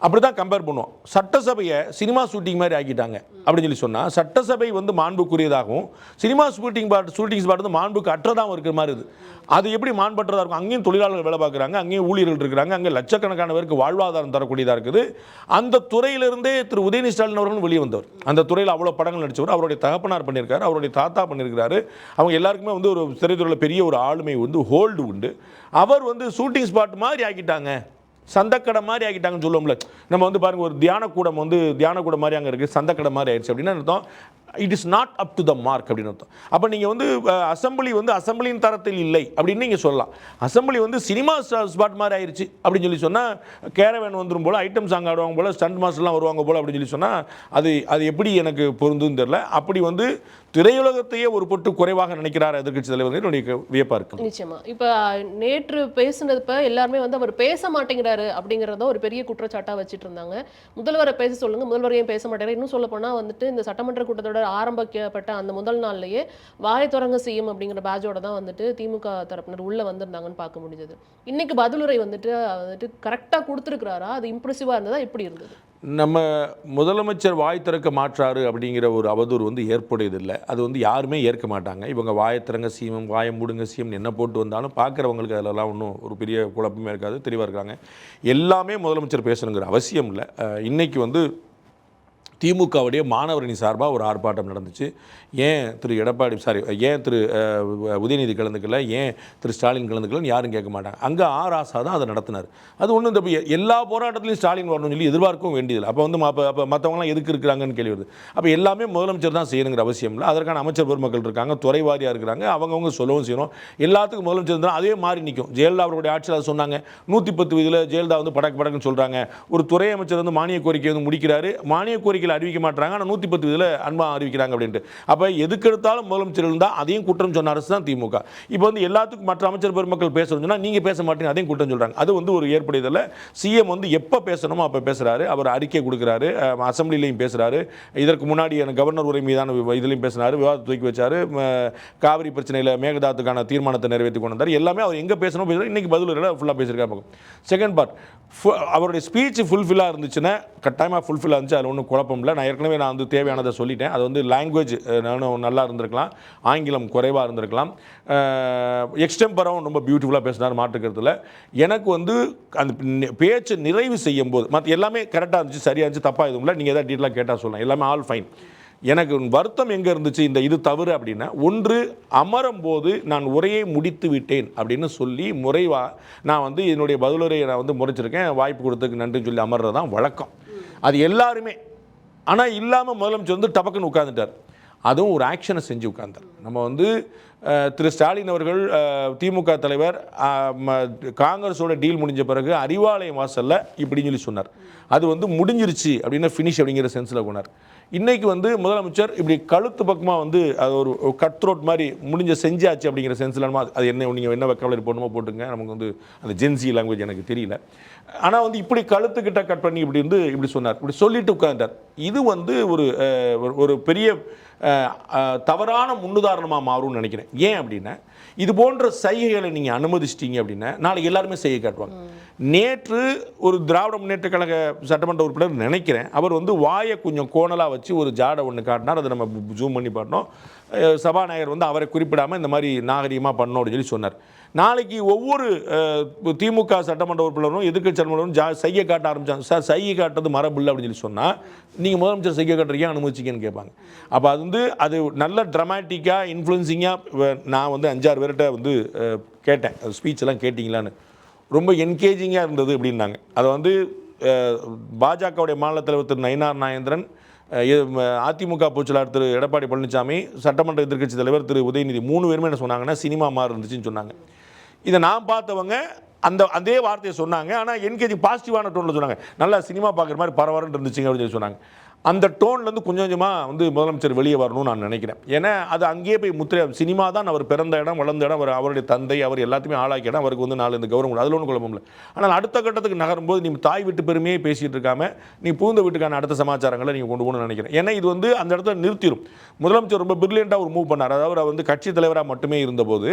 அப்படி தான் கம்பேர் பண்ணுவோம். சட்டசபையை சினிமா ஷூட்டிங் மாதிரி ஆக்கிட்டாங்க அப்படின்னு சொல்லி சொன்னால், சட்டசபை வந்து மாண்புக்குரியதாகவும் சினிமா ஷூட்டிங்ஸ் பாட்டு வந்து மாண்புக்கு அற்றதாகவும் இருக்கிற மாதிரி இருக்குது. அது எப்படி மாண்பற்றதாக இருக்கும்? அங்கேயும் தொழிலாளர்கள் வேலை பார்க்குறாங்க, அங்கேயும் ஊழியர்கள் இருக்கிறாங்க, அங்கே லட்சக்கணக்கான பேருக்கு வாழ்வாதாரம் தரக்கூடியதாக இருக்குது. அந்த துறையிலிருந்தே திரு உதயநிதி ஸ்டாலின் அவர்கள் வெளியே வந்தவர். அந்த துறையில் அவ்வளோ படங்கள் நடித்தவர். அவருடைய தகப்பனார் பண்ணியிருக்காரு, அவருடைய தாத்தா பண்ணியிருக்கிறாரு. அவங்க எல்லாருக்குமே வந்து ஒரு திரைத்துறையில் பெரிய ஒரு ஆளுமை வந்து ஹோல்டு உண்டு. அவர் வந்து ஷூட்டிங் ஸ்பாட் மாதிரி ஆக்கிட்டாங்க, சந்தக்கடை மாதிரி ஆக்கிட்டாங்கன்னு சொல்லுவோம்ல. நம்ம வந்து பாருங்கள், ஒரு தியானக்கூடம் மாதிரி அங்கே இருக்குது, சந்தக்கடை மாதிரி ஆயிடுச்சு அப்படின்னு அர்த்தம். It is not up to the mark அப்படின்னு அர்த்தம். அப்போ நீங்கள் வந்து அசம்பிளியின் தரத்தில் இல்லை அப்படின்னு நீங்கள் சொல்லலாம். அசம்பிளி வந்து சினிமா ஸ்பாட் மாதிரி ஆயிடுச்சு அப்படின்னு சொல்லி சொன்னால், கேரவேன் வந்துடும் போல், ஐட்டம் சாங் ஆடுவாங்க போல், ஸ்டண்ட் மாஸ்டர்லாம் வருவாங்க போல் அப்படின்னு சொல்லி சொன்னால், அது எப்படி எனக்கு பொருந்துன்னு தெரியல. அப்படி வந்து திரையுலகத்தையே ஒரு பொட்டு குறைவாக நினைக்கிறார் எதிர்க்கட்சி தலைவர். என்னுடைய வியப்பாக இருக்குது. நிச்சயமா. இப்போ நேற்று பேசுனதுப்ப எல்லாருமே வந்து அவர் பேச மாட்டேங்கிறாரு அப்படிங்கிறத ஒரு பெரிய குற்றச்சாட்டாக வச்சுட்டு இருந்தாங்க. முதல்வரை பேச சொல்லுங்க, முதல்வர் ஏன் பேச மாட்டேங்கிறார்? இன்னும் சொல்ல போனால் வந்துட்டு இந்த சட்டமன்ற கூட்டத்தோட ஆரம்பிக்கப்பட்ட அந்த முதல் நாள்லயே வாய் தொடங்க செய்யும் அப்படிங்கிற பேஜோட தான் வந்துட்டு திமுக தரப்பினர் உள்ள வந்திருந்தாங்கன்னு பார்க்க முடிஞ்சது. இன்னைக்கு பதிலுரை வந்துட்டு கரெக்டாக கொடுத்துருக்கிறாரா? அது இம்ப்ரெசிவாக இருந்ததா? எப்படி இருந்தது? நம்ம முதலமைச்சர் வாய் திறக்க மாற்றாரு அப்படிங்கிற ஒரு அவதூறு வந்து ஏற்புடையதில்லை. அது வந்து யாருமே ஏற்க மாட்டாங்க. இவங்க வாயத்திறங்க சீமம், வாயை மூடுங்க சீமம் என்ன போட்டு வந்தாலும் பார்க்குறவங்களுக்கு அதிலலாம் ஒன்றும் ஒரு பெரிய குழப்பமே இருக்காது, தெளிவாக இருக்காங்க. எல்லாமே முதலமைச்சர் பேசணுங்கிற அவசியம் இல்லை. இன்றைக்கி வந்து திமுகவுடைய மாணவரணி சார்பாக ஒரு ஆர்ப்பாட்டம் நடந்துச்சு. ஏன் திரு உதயநிதி கலந்துக்கல, ஏன் திரு ஸ்டாலின் கலந்துக்கலன்னு யாரும் கேட்க மாட்டாங்க. அங்கே ஆசா தான் அதை நடத்தினார். அது ஒன்றும் இந்த எல்லா போராட்டத்திலையும் ஸ்டாலின் வரணும்னு சொல்லி எதிர்பார்க்கவும் வேண்டியதில்லை. அப்போ வந்து அப்போ மற்றவங்களாம் எதுக்கு இருக்கிறாங்கன்னு கேள்வி வருது. அப்போ எல்லாமே முதலமைச்சர் தான் செய்யணுங்கிற அவசியம் இல்லை. அதற்கான அமைச்சர் பெருமக்கள் இருக்காங்க, துறை வாரியாக இருக்கிறாங்க, அவங்கவுங்க சொல்லவும் செய்யணும். எல்லாத்துக்கும் முதலமைச்சர் இருந்தால் அதே மாதிரி நிற்கும். ஜெயலலிதா அவருடைய ஆட்சியில் அதை சொன்னாங்க. 110 விதியில் ஜெயலலிதா வந்து படக்குன்னு சொல்கிறாங்க. ஒரு துறை அமைச்சர் வந்து மானிய கோரிக்கை வந்து முடிக்கிறாரு, மானிய கோரிக்கை அறிவிக்க மாட்டாங்க, ஆனால் 110 இதில் அன்பா அறிவிக்கிறாங்க அப்படின்ட்டு. அப்போ எதுக்கெடுத்தாலும் முதலமைச்சர் இருந்தால் அதையும் குற்றம் சொன்ன அரசு தான் திமுக. இப்போ வந்து எல்லாத்துக்கும் மற்ற அமைச்சர் பெருமக்கள் பேசணும்னு சொன்னால் நீங்கள் பேச மாட்டீங்க, அதையும் குற்றம் சொல்கிறாங்க. அது வந்து ஒரு ஏற்புடையதில்லை. சிஎம் வந்து எப்போ பேசணுமோ அப்போ பேசுகிறாரு. அவர் அறிக்கை கொடுக்குறாரு, அசம்பிளிலையும் பேசுகிறாரு. இதற்கு முன்னாடி கவர்னர் உரை மீதான இதுலையும் பேசினார், விவாதத்தை தூக்கி வச்சார். காவிரி பிரச்சனையில் மேகதாத்துக்கான தீர்மானத்தை நிறைவேற்றி கொண்டு வந்தார். எல்லாமே அவர் எங்கே பேசணும் பேசுகிறார். இன்றைக்கி பதில் ஃபுல்லாக பேசியிருக்காரு. செகண்ட் பார்ட், அவருடைய ஸ்பீச் ஃபுல்ஃபில்லாக இருந்துச்சுன்னா, கட்டாயமாக ஃபுல்ஃபில்லாக இருந்துச்சு, அதில் ஒன்றும் குழப்பம் விருப்பம் இல்லை. நான் ஏற்கனவே நான் வந்து தேவையானதை சொல்லிட்டேன். அது வந்து லாங்குவேஜ் நானும் நல்லா இருந்திருக்கலாம், ஆங்கிலம் குறைவாக இருந்திருக்கலாம், எக்ஸ்டெம்பராகவும் ரொம்ப பியூட்டிஃபுல்லாக பேசினார், மாற்றுக்கிறதுல. எனக்கு வந்து அந்த பேச்சு நிறைவு செய்யும் போது மற்ற எல்லாமே கரெக்டாக இருந்துச்சு, சரியாக இருந்துச்சு, தப்பாக எதுவும் இல்லை. நீங்கள் எதாவது டீட்டெயிலாக கேட்டால் சொல்லலாம், எல்லாமே ஆல் ஃபைன். எனக்கு வருத்தம் எங்கே இருந்துச்சு இந்த இது தவறு அப்படின்னா, ஒன்று அமரும் போது நான் உரையை முடித்து விட்டேன் அப்படின்னு சொல்லி முறைவாக நான் வந்து என்னுடைய பதிலுரையை நான் வந்து முறைச்சிருக்கேன், வாய்ப்பு கொடுத்ததுக்கு நன்றின்னு சொல்லி அமர்றது தான் வழக்கம். அது எல்லாருமே. ஆனால் இல்லாமல் முதலமைச்சர் வந்து டபக்குன்னு உட்காந்துட்டார். அதுவும் ஒரு ஆக்ஷனை செஞ்சு உட்கார்ந்தார். நம்ம வந்து திரு ஸ்டாலின் அவர்கள் திமுக தலைவர் காங்கிரஸோட டீல் முடிஞ்ச பிறகு அறிவாலயம் வாசல்ல இப்படின்னு சொல்லி சொன்னார். அது வந்து முடிஞ்சிருச்சு அப்படின்னு ஃபினிஷ் அப்படிங்கிற சென்ஸில் கொண்டார். இன்றைக்கி வந்து முதலமைச்சர் இப்படி கழுத்து பக்கமாக வந்து அது ஒரு கட் த்ரோட் மாதிரி முடிஞ்ச செஞ்சாச்சு அப்படிங்கிற சென்ஸில் அது என்ன நீங்கள் என்ன வெக்காவலரி போடணுமோ போட்டுங்க, நமக்கு வந்து அந்த ஜென்சி லாங்குவேஜ் எனக்கு தெரியல. ஆனால் வந்து இப்படி கழுத்துக்கிட்ட கட் பண்ணி இப்படி வந்து இப்படி சொன்னார், இப்படி சொல்லிட்டு உட்கார்ந்தார். இது வந்து ஒரு பெரிய தவறான முன்னுதாரணமாக மாறும்னு நினைக்கிறேன். ஏன் அப்படின்னா, இது போன்ற சைகைகளை நீங்கள் அனுமதிச்சிட்டீங்க அப்படின்னா நாளைக்கு எல்லாருமே செய்கை காட்டுவாங்க. நேற்று ஒரு திராவிட முன்னேற்ற கழக சட்டமன்ற உறுப்பினர் நினைக்கிறேன், அவர் வந்து வாயை கொஞ்சம் கோணலாக வச்சு ஒரு ஜாடை ஒன்று காட்டினார். அதை நம்ம ஜூம் பண்ணி பாட்டோம். சபாநாயகர் வந்து அவரை குறிப்பிடாமல் இந்த மாதிரி நாகரிகமாக பண்ணணும் அப்படின்னு சொல்லி சொன்னார். நாளைக்கு ஒவ்வொரு திமுக சட்டமன்ற உறுப்பினரும் எதிர்க்கட்சி சட்டமன்றம் செய்கை காட்ட ஆரம்பித்தாங்க. சார் செய்கை காட்டுறது மரபு இல்லை அப்படின்னு சொல்லி சொன்னால் நீங்கள் முதலமைச்சர் செய்கை காட்டுறீங்க அனுமதிச்சிங்கன்னு கேட்பாங்க. அப்போ அது வந்து அது நல்ல ட்ராமாட்டிக்காக இன்ஃப்ளூயன்சிங்காக நான் வந்து 5-6 பேர்கிட்ட வந்து கேட்டேன், ஸ்பீச்செல்லாம் கேட்டிங்களான்னு. ரொம்ப என்கேஜிங்காக இருந்தது அப்படின்னாங்க. அதை வந்து பாஜகவுடைய மாநில தலைவர் திரு நயினார் நாகேந்திரன், அதிமுக பொதுச்செயலாளர் திரு எடப்பாடி பழனிசாமி, சட்டமன்ற எதிர்க்கட்சி தலைவர் திரு உதயநிதி 3 பேருமே என்ன சொன்னாங்கன்னா சினிமா மாதிரி இருந்துச்சுன்னு சொன்னாங்க. இதை நான் பார்த்தவங்க அதே வார்த்தையை சொன்னாங்க. ஆனால் என்கேஜி பாசிட்டிவான டோனில் சொன்னாங்க, நல்லா சினிமா பார்க்குற மாதிரி பரவாயில்ல இருந்துச்சுங்க அப்படின்னு சொல்லி சொன்னாங்க. அந்த டோன்லேருந்து கொஞ்சம் கொஞ்சமாக வந்து முதலமைச்சர் வெளியே வரணும்னு நான் நினைக்கிறேன். ஏன்னா அது அங்கேயே போய் முத்திரை, சினிமா தான் அவர் பிறந்த இடம், வளர்ந்த இடம், அவருடைய தந்தை, அவர் எல்லாத்தையுமே ஆளாக்கி இடம், அவருக்கு வந்து 4 இந்த கௌரவம், அதில் ஒன்றும் குழப்பம் இல்லை. ஆனால் அடுத்த கட்டத்துக்கு நகரும்போது நீ தாய் வீட்டு பெருமையே பேசிகிட்டு இருக்காமல் நீ பூந்த வீட்டுக்கான அடுத்த சமாச்சாரங்களை நீங்கள் கொண்டு போகணும்னு நினைக்கிறேன். ஏன்னா இது வந்து அந்த இடத்துல நிறுத்திடும். முதலமைச்சர் ரொம்ப பிரில்லியண்ட்டாக ஒரு மூவ் பண்ணார். அதாவது அவர் வந்து கட்சி தலைவராக மட்டுமே இருந்தபோது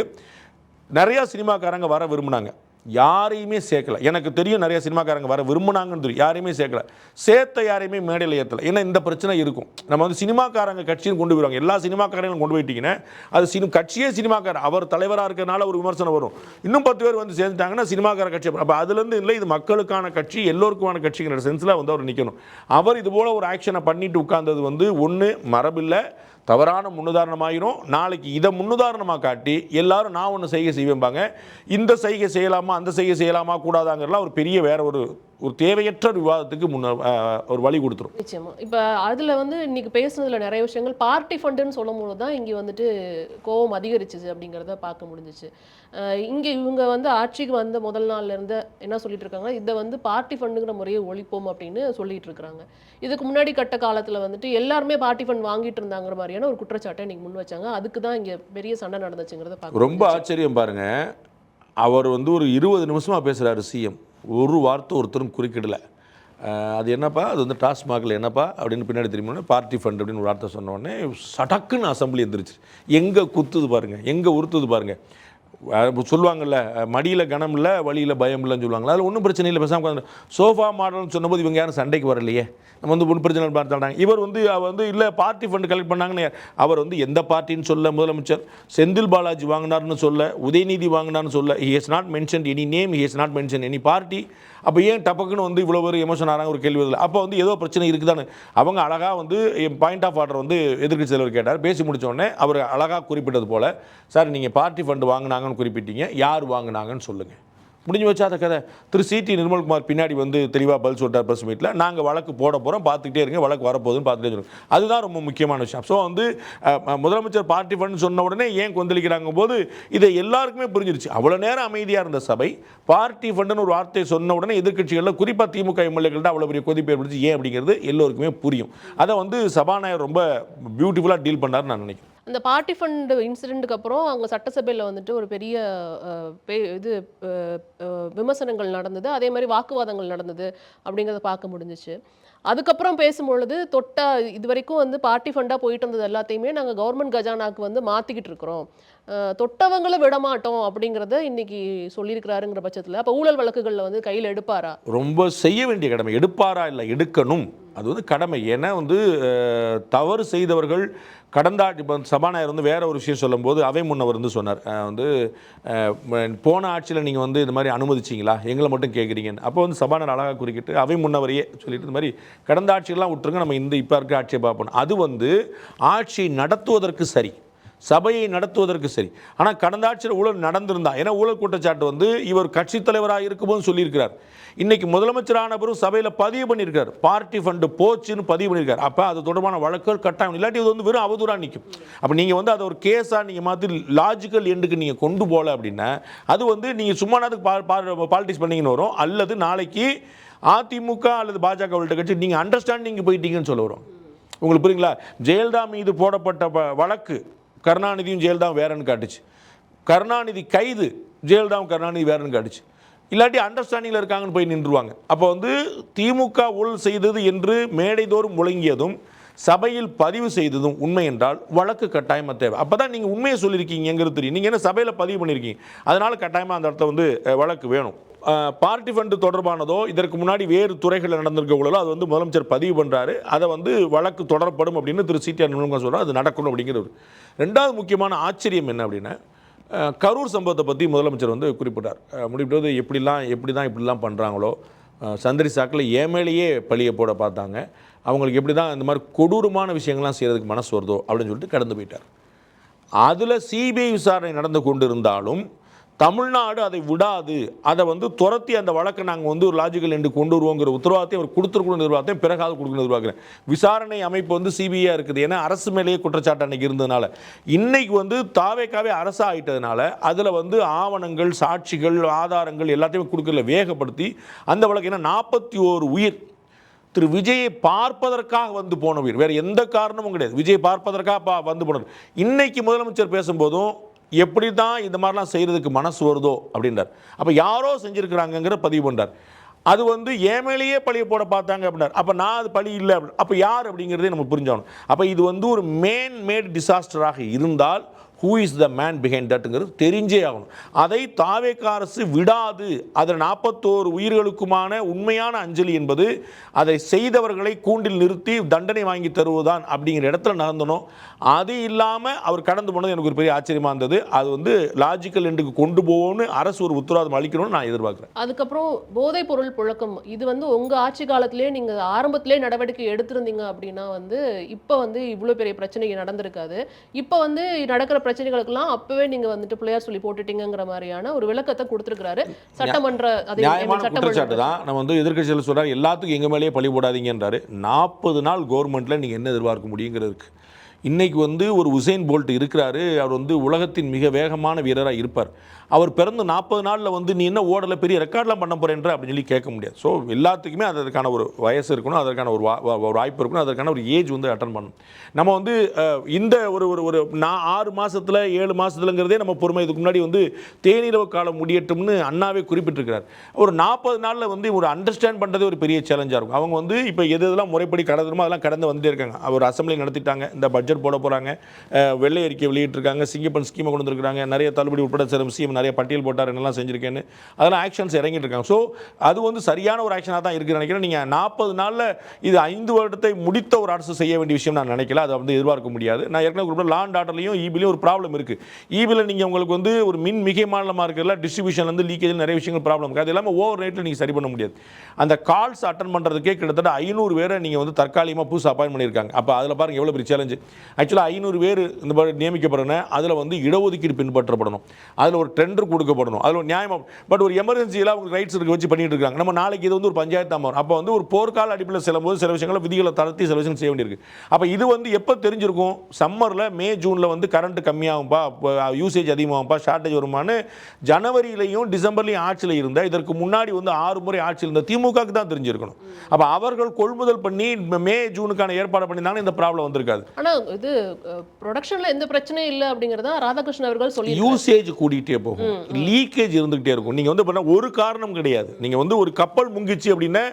நிறையா சினிமாக்காரங்க வர விரும்பினாங்க, யாரையுமே சேர்க்கல. எனக்கு தெரியும் நிறைய சினிமாக்காரங்க வர விரும்பினாங்கன்னு தெரியும், யாரையுமே சேர்க்கல. சேர்த்த யாரையுமே மேடையில் ஏற்றலை. ஏன்னா இந்த பிரச்சனை இருக்கும். நம்ம வந்து சினிமாக்காரங்க கட்சின்னு கொண்டு போயிடுவாங்க. எல்லா சினிமாக்காரங்களும் கொண்டு போயிட்டீங்கன்னா அது கட்சியே சினிமாக்காரர், அவர் தலைவராக இருக்கிறனால ஒரு விமர்சனம் வரும். இன்னும் 10 பேர் வந்து சேர்ந்துட்டாங்கன்னா சினிமாக்கார கட்சி. அப்போ அதுலேருந்து இல்லை, இது மக்களுக்கான கட்சி, எல்லோருக்குமான கட்சிங்கிற சென்ஸில் வந்து அவர் நிற்கணும். அவர் இது போல் ஒரு ஆக்ஷனை பண்ணிட்டு உட்கார்ந்தது வந்து ஒன்று மரபில்லை, தவறான முன்னுதாரணமாயிரும். நாளைக்கு இதை முன்னுதாரணமாக காட்டி எல்லாரும் நான் ஒன்று செய்கை செய்வேம்பாங்க. இந்த செய்கை செய்யலாமா அந்த செய்கை செய்யலாமா கூடாதாங்கிறலாம் ஒரு பெரிய வேற ஒரு தேவையற்ற விவாதத்துக்கு ஒரு வழி கொடுத்துரும். நிச்சயமா. இப்போ அதில் வந்து இன்னைக்கு பேசுனதுல நிறைய விஷயங்கள் பார்ட்டி ஃபண்டுன்னு சொல்லும் போது தான் இங்கே வந்துட்டு கோவம் அதிகரிச்சிச்சு அப்படிங்கிறத பார்க்க முடிஞ்சிச்சு. இங்கே இவங்க வந்து ஆட்சிக்கு வந்த முதல் நாள்ல இருந்து என்ன சொல்லிட்டு இருக்காங்க, இதை வந்து பார்ட்டி ஃபண்டுங்கிற முறையை ஒழிப்போம் அப்படின்னு சொல்லிட்டு இருக்காங்க. இதுக்கு முன்னாடி கட்ட காலத்தில் வந்துட்டு எல்லாருமே பார்ட்டி ஃபண்ட் வாங்கிட்டு இருந்தாங்கிற மாதிரியான ஒரு குற்றச்சாட்டை இன்னைக்கு முன் வச்சாங்க. அதுக்கு தான் இங்கே பெரிய சண்டை நடந்துச்சுங்கிறத பார்க்க ரொம்ப ஆச்சரியம் பாருங்க. அவர் வந்து ஒரு 20 நிமிஷமாக பேசுகிறாரு சிஎம், ஒரு வார்த்தை ஒருத்தரும் குறுக்கிடலை. அது என்னப்பா, அது வந்து டாஸ்மாகில் என்னப்பா அப்படின்னு பின்னாடி திரும்பினோடனே பார்ட்டி ஃபண்ட் அப்படின்னு ஒரு வார்த்தை சொன்னோடனே சடக்குன்னு அசம்பிளி எந்திரிச்சு. எங்கே குத்துது பாருங்கள், எங்கே உறுத்துது பாருங்கள். சொல்லுவாங்கள்ல, மடியில் கனம் இல்லை வழியில் பயம் இல்லைன்னு சொல்லுவாங்களா. அதில் ஒன்றும் பிரச்சனை இல்லை, பேசாமல் சோஃபா மாடல்னு சொன்னபோது இவங்க யாரும் சண்டைக்கு வரலையே, நம்ம வந்து ஒன்றும் பிரச்சனை பார்த்தாங்க. இவர் வந்து அவர் வந்து இல்லை பார்ட்டி ஃபண்டு கலெக்ட் பண்ணாங்கன்னு, அவர் வந்து எந்த பார்ட்டின்னு சொல்ல, முதலமைச்சர் செந்தில் பாலாஜி வாங்கினார்னு சொல்ல, உதயநிதி வாங்கினார்னு சொல்ல, he has not mention any name, he has not mention any party. அப்போ ஏன் டப்பக்குன்னு வந்து இவ்வளோ பேர் எமோஷன் ஆகிறாங்க ஒரு கேள்வி இல்லை. அப்போ வந்து ஏதோ பிரச்சனை இருக்குதானு அவங்க அழகாக வந்து பாயிண்ட் ஆஃப் ஆர்டர் வந்து எதிர்க்கட்சி தலைவர் கேட்டார். பேசி முடித்தோடனே அவர் அழகாக குறிப்பிட்டது போல், சார் நீங்கள் பார்ட்டி ஃபண்டு வாங்கினாங்கன்னு குறிப்பிட்டீங்க, யார் வாங்கினாங்கன்னு சொல்லுங்கள், முடிஞ்சு வச்சா அதை கதை. திரு சிடி நிர்மல்குமார் பின்னாடி வந்து தெளிவாக பதில் சொல்லிட்டார் ப்ரெஸ் மீட்டில். நாங்கள் வழக்கு போட போகிறோம், பார்த்துக்கிட்டே இருங்க, வழக்கு வரப்போகுதுன்னு பார்த்துட்டே சொல்லுங்கள். அதுதான் ரொம்ப முக்கியமான விஷயம். ஸோ வந்து முதலமைச்சர் பார்ட்டி ஃபண்ட் சொன்ன உடனே ஏன் கொந்தளிக்கிறாங்க போது இதை எல்லாருக்குமே புரிஞ்சிருச்சு. அவ்வளோ நேரம் அமைதியாக இருந்த சபை பார்ட்டி ஃபண்டுன்னு ஒரு வார்த்தையை சொன்ன உடனே எதிர்க்கட்சிகளில் குறிப்பாக திமுக எம்எல்ஏக்கள்கிட்ட அவ்வளோ பெரிய கொதிப்பு ஏற்படுச்சு. ஏன் அப்படிங்கிறது எல்லோருக்குமே புரியும். அதை வந்து சபாநாயகர் ரொம்ப பியூட்டிஃபுல்லாக டீல் பண்ணார்னு நான் நினைக்கிறேன். அந்த பார்ட்டி ஃபண்ட் இன்சிடென்ட்டுக்கு அப்புறம் அவங்க சட்டசபையில் வந்துட்டு ஒரு பெரிய விமர்சனங்கள் நடந்தது, அதே மாதிரி வாக்குவாதங்கள் நடந்தது அப்படிங்கிறத பார்க்க முடிஞ்சிச்சு. அதுக்கப்புறம் பேசும்பொழுது இது வரைக்கும் வந்து பார்ட்டி ஃபண்டாக போயிட்டு இருந்தது எல்லாத்தையுமே நாங்கள் கவர்மெண்ட் கஜானாக்கு வந்து மாற்றிக்கிட்டு இருக்கிறோம், தொட்டவங்களை விடமாட்டோம் அப்படிங்கிறத இன்னைக்கு சொல்லியிருக்கிறாருங்கிற பட்சத்தில் அப்போ ஊழல் வழக்குகளில் வந்து கையில் எடுப்பாரா? ரொம்ப செய்ய வேண்டிய கடமை, எடுப்பாரா இல்லை எடுக்கணும். அது வந்து கடமை. ஏன்னா வந்து தவறு செய்தவர்கள் கடந்த இப்போ சபாநாயகர் வந்து வேற ஒரு விஷயம் சொல்லும்போது அவை முன்னவர் வந்து சொன்னார் வந்து போன ஆட்சியில் நீங்கள் வந்து இந்த மாதிரி அனுமதிச்சிங்களா, எங்களை மட்டும் கேட்குறீங்கன்னு. அப்போ வந்து சபாநாயகர் அழகாக குறிக்கிட்டு அவை முன்னவரையே சொல்லிட்டு இந்த மாதிரி கடந்த ஆட்சியெல்லாம் விட்டுருங்க, நம்ம இப்போ இருக்க ஆட்சியை பார்ப்போம். அது வந்து ஆட்சியை நடத்துவதற்கு சரி, சபையை நடத்துவதற்கு சரி. ஆனால் கடந்த ஆட்சியில் ஊழல் நடந்திருந்தா, ஏன்னா ஊழல் குற்றச்சாட்டு வந்து இவர் கட்சித் தலைவராக இருக்கும்போது சொல்லியிருக்கிறார். இன்னைக்கு முதலமைச்சரான பிறகு சபையில் பதிவு பண்ணியிருக்கார், பார்ட்டி ஃபண்டு போச்சுன்னு பதிவு பண்ணியிருக்கார். அப்போ அது தொடர்பான வழக்குகள் கட்டாயம், இல்லாட்டி இது வந்து வெறும் அவதூறாக நிற்கும். அப்போ நீங்கள் வந்து அதை ஒரு கேஸாக நீங்கள் மாற்றி லாஜிக்கல் எண்டுக்கு நீங்கள் கொண்டு போகல அப்படின்னா அது வந்து நீங்கள் சும்மானதுக்கு பாலிடிக்ஸ் பண்ணிங்கன்னு வரும். அல்லது நாளைக்கு அதிமுக அல்லது பாஜக உள்ளிட்ட கட்சி நீங்கள் அண்டர்ஸ்டாண்டிங் போயிட்டீங்கன்னு சொல்ல வரும். உங்களுக்கு புரியுங்களா? ஜெயலலிதா மீது போடப்பட்ட வழக்கு கருணாநிதியும் ஜெயலலிதாவும் வேறன்னு காட்டுச்சு. கருணாநிதி கைது ஜெயலலிதாவும் கருணாநிதி வேறன்னு காட்டுச்சு. இல்லாட்டி அண்டர்ஸ்டாண்டிங்கில் இருக்காங்கன்னு போய் நின்றுவாங்க. அப்போ வந்து திமுக ஊழல் செய்தது என்று மேடைதோறும் முழங்கியதும் சபையில் பதிவு செய்ததும் உண்மை என்றால் வழக்கு கட்டாயமாக தேவை. அப்போ தான் நீங்கள் உண்மையை சொல்லியிருக்கீங்கிறது தெரியும். நீங்கள் என்ன சபையில் பதிவு பண்ணியிருக்கீங்க, அதனால் கட்டாயமாக அந்த இடத்துல வந்து வழக்கு வேணும். பார்ட்டி ஃபண்டு தொடர்பானதோ இதற்கு முன்னாடி வேறு துறைகளில் நடந்திருக்க ஊழலோ அது வந்து முதலமைச்சர் பதிவு பண்ணுறாரு, அதை வந்து வழக்கு தொடரப்படும் அப்படின்னு திரு சிடிஆர் நிர்மலா சொல்கிறார். அது நடக்கணும் அப்படிங்கிறது. ரெண்டாவது முக்கியமான ஆச்சரியம் என்ன அப்படின்னா, கரூர் சம்பவத்தை பற்றி முதலமைச்சர் வந்து குறிப்பிட்டார். முடிப்பது இப்படிலாம் பண்ணுறாங்களோ, சந்திரி சாக்கில் ஏமேலேயே பழியை போட பார்த்தாங்க, அவங்களுக்கு எப்படி தான் இந்த மாதிரி கொடூரமான விஷயங்கள்லாம் செய்கிறதுக்கு மனசு வருதோ அப்படின்னு சொல்லிட்டு கடந்து போயிட்டார். அதில் சிபிஐ விசாரணை நடந்து கொண்டு இருந்தாலும் தமிழ்நாடு அதை விடாது, அதை வந்து துரத்தி அந்த வழக்கை நாங்கள் வந்து ஒரு லாஜிக்கல் என்று கொண்டு வருவோங்கிற உத்தரவாதத்தை அவர் கொடுத்துருக்கணும். நிர்வாகத்தையும் பிறகாவது கொடுக்கணும் எதிர்பார்க்குறேன். விசாரணை அமைப்பு வந்து சிபிஐயாக இருக்குது. ஏன்னா அரசு மேலேயே குற்றச்சாட்டு அன்றைக்கி இருந்ததுனால. இன்னைக்கு வந்து தாவேக்காவே அரசாக ஆகிட்டதுனால அதில் வந்து ஆவணங்கள், சாட்சிகள், ஆதாரங்கள் எல்லாத்தையுமே கொடுக்கல வேகப்படுத்தி அந்த வழக்கு. ஏன்னா 41 உயிர் திரு விஜயை பார்ப்பதற்காக வந்து போன உயிர், வேறு எந்த காரணமும் கிடையாது. விஜயை பார்ப்பதற்காக வந்து போனது. இன்னைக்கு முதலமைச்சர் பேசும்போதும் எப்படி தான் இந்த மாதிரிலாம் செய்கிறதுக்கு மனசு வருதோ அப்படின்றார். அப்போ யாரோ செஞ்சுருக்கிறாங்கங்கிற பதிவு பண்ணுறார். அது வந்து ஏமேலேயே பழியை போட பார்த்தாங்க அப்படின்னார். அப்போ நான் அது பழி இல்லை அப்படி, அப்போ யார் அப்படிங்கிறதே நம்ம புரிஞ்சாகணும். அப்போ இது வந்து ஒரு மேட் டிசாஸ்டராக இருந்தால் who is the man behind தட்ங்கிறது தெரிஞ்சே ஆகணும். அதை தாவேக அரசு விடாது. அதில் 41 உயிர்களுக்குமான உண்மையான அஞ்சலி என்பது அதை செய்தவர்களை கூண்டில் நிறுத்தி தண்டனை வாங்கி தருவதுதான் அப்படிங்கிற இடத்துல நடந்தணும். அது இல்லாமல் அவர் கடந்து போனது எனக்கு ஒரு பெரிய ஆச்சரியமாக இருந்தது. அது வந்து லாஜிக்கல் எண்டுக்கு கொண்டு போகணும்னு அரசு ஒரு உத்தரவாதம் அளிக்கணும்னு நான் எதிர்பார்க்குறேன். அதுக்கப்புறம் போதைப் பொருள் புழக்கம், இது வந்து உங்கள் ஆட்சி காலத்திலே நீங்கள் ஆரம்பத்திலே நடவடிக்கை எடுத்திருந்தீங்க அப்படின்னா வந்து இப்போ வந்து இவ்வளோ பெரிய பிரச்சனை நடந்திருக்காது. இப்போ வந்து நடக்கிற பிரச்சனைகளுக்கெல்லாம் அப்பவே நீங்க வந்துட்டு பிள்ளையார் சொல்லி போட்டுட்டீங்கிற மாதிரியான ஒரு விளக்கத்தை கொடுத்திருக்கிறாரு சட்டமன்ற. நியாயமான குற்றச்சாட்டு தான். நம்ம வந்து எதிர்க்கட்சிகள் சொல்றாரு எல்லாத்துக்கும் எங்க மேலேயே பழி போடாதீங்கன்றாரு. 40 நாள் கவர்மெண்ட்ல நீங்க என்ன எதிர்பார்க்க முடியுங்கிறதுக்கு. இன்னைக்கு வந்து ஒரு உசைன் போல்ட் இருக்கிறாரு, அவர் வந்து உலகத்தின் மிக வேகமான வீரராக இருப்பார். அவர் பிறந்து 40 நாளில் வந்து நீ என்ன ஓடலை, பெரிய ரெக்கார்ட்லாம் பண்ண போறேன்ற அப்படின்னு சொல்லி கேட்க முடியாது. ஸோ எல்லாத்துக்குமே அதற்கான ஒரு வயசு இருக்கணும், அதற்கான ஒரு வாய்ப்பு இருக்கணும், அதற்கான ஒரு ஏஜ் வந்து அட்டன் பண்ணணும். நம்ம வந்து இந்த ஒரு 6 மாதத்தில் 7 மாதத்துலங்கிறதே நம்ம பொறுமை. இதுக்கு முன்னாடி வந்து தேனிலவு காலம் முடியட்டும்னு அண்ணாவே குறிப்பிட்டிருக்கிறார். ஒரு 40 நாளில் வந்து ஒரு அண்டர்ஸ்டாண்ட் பண்ணுறதே ஒரு பெரிய சேலஞ்சாக இருக்கும். அவங்க வந்து இப்போ எதெல்லாம் முறைப்படி கடந்துமோ அதெல்லாம் கடந்து வந்துட்டே இருக்காங்க. அவர் அசம்பிளி நடத்திட்டாங்க, இந்த பட்ஜெட் போட போகிறாங்க, வெள்ளை அறிக்கை வெளியிட்டிருக்காங்க, சிங்கப்பன் ஸ்கீமை கொண்டு வந்திருக்காங்க, நிறைய தள்ளுபடி உட்பட சிஎம் நிறைய பட்டியல் போட்டார், என்னெல்லாம் செஞ்சுருக்கேன்னு அதெல்லாம் ஆக்ஷன்ஸ் இறங்கிட்டு இருக்காங்க. ஸோ அது வந்து சரியான ஒரு ஆக்ஷனாக தான் இருக்குன்னு நினைக்கிறேன். நீங்கள் 40 நாளில் இது 5 வருடத்தை முடித்த ஒரு அரசு செய்ய வேண்டிய விஷயம் நான் நினைக்கல. அதை வந்து எதிர்பார்க்க முடியாது. நான் ஏற்கனவே குறிப்பிட்ட லா அண்ட் ஆர்டர்லையும் ஈபிலையும் ஒரு ப்ராப்ளம் இருக்குது. ஈபியில் நீங்கள் உங்களுக்கு வந்து ஒரு மின் மிகை மாநிலமாக இருக்கிறதுல டிஸ்ட்ரிபியூஷன்லேருந்து லீக்கேஜ் நிறைய விஷயங்கள் ப்ராப்ளம் இருக்குது. அது இல்லாமல் ஓவர் நைட்டில் நீங்கள் சரி பண்ண முடியாது. அந்த கால்ஸ் அட்டன் பண்ணுறதுக்கே கிட்டத்தட்ட 500 பேரை நீங்கள் வந்து தற்காலிகமாக புதுசு அப்பாயின் பண்ணியிருக்காங்க. அப்போ அதில் பாருங்கள் எவ்வளோ பெரிய சேலஞ்சு. ஆக்சுவலாக 500 பேர் இந்த மாதிரி நியமிக்கப்படுறேன். அதில் வந்து இடஒதுக்கீடு பின்பற்றப்படணும், அதில் ஒரு டெண்டர் கொடுக்கப்படணும், அதில் ஒரு நியாயமாக. பட் ஒரு எமர்ஜென்சியில் அவங்க ரைட்ஸ் இருக்க வச்சு பண்ணிட்டு இருக்காங்க. நம்ம நாளைக்கு இது வந்து ஒரு பஞ்சாயத்து அமரும். அப்போ வந்து ஒரு போர்க்கால அடிப்படையில் செல்லும்போது சில விஷயங்களை விதிகளை தளர்த்தி சில விஷயங்கள் செய்ய வேண்டியிருக்கு. அப்போ இது வந்து எப்போ தெரிஞ்சிருக்கும்? சம்மரில் மே ஜூனில் வந்து கரண்ட் கம்மியாகும்பா, யூசேஜ் அதிகமாகும்பா, ஷார்ட்டேஜ் வருமானு ஜனவரியிலையும் டிசம்பர்லையும் ஆட்சியில் இருந்த, இதற்கு முன்னாடி வந்து 6 முறை ஆட்சியில் இருந்த திமுகவுக்கு தான் தெரிஞ்சிருக்கணும். அப்போ அவர்கள் கொள்முதல் பண்ணி மே ஜூனுக்கான ஏற்பாடு பண்ணியிருந்தாங்கன்னா இந்த ப்ராப்ளம் வந்திருக்காது. ஆனால் இது ப்ரொடக்ஷன்ல எந்த பிரச்சனையும் இல்லை அப்படிங்கிறதா ராதாகிருஷ்ணன் அவர்கள் சொல்லி யூசேஜ் கூட்டிகிட்டே போகும், லீக்கேஜ் இருந்துகிட்டே இருக்கும். நீங்கள் வந்து பண்ண ஒரு காரணம் கிடையாது. நீங்கள் வந்து ஒரு கப்பல் முங்கிச்சு அப்படின்னா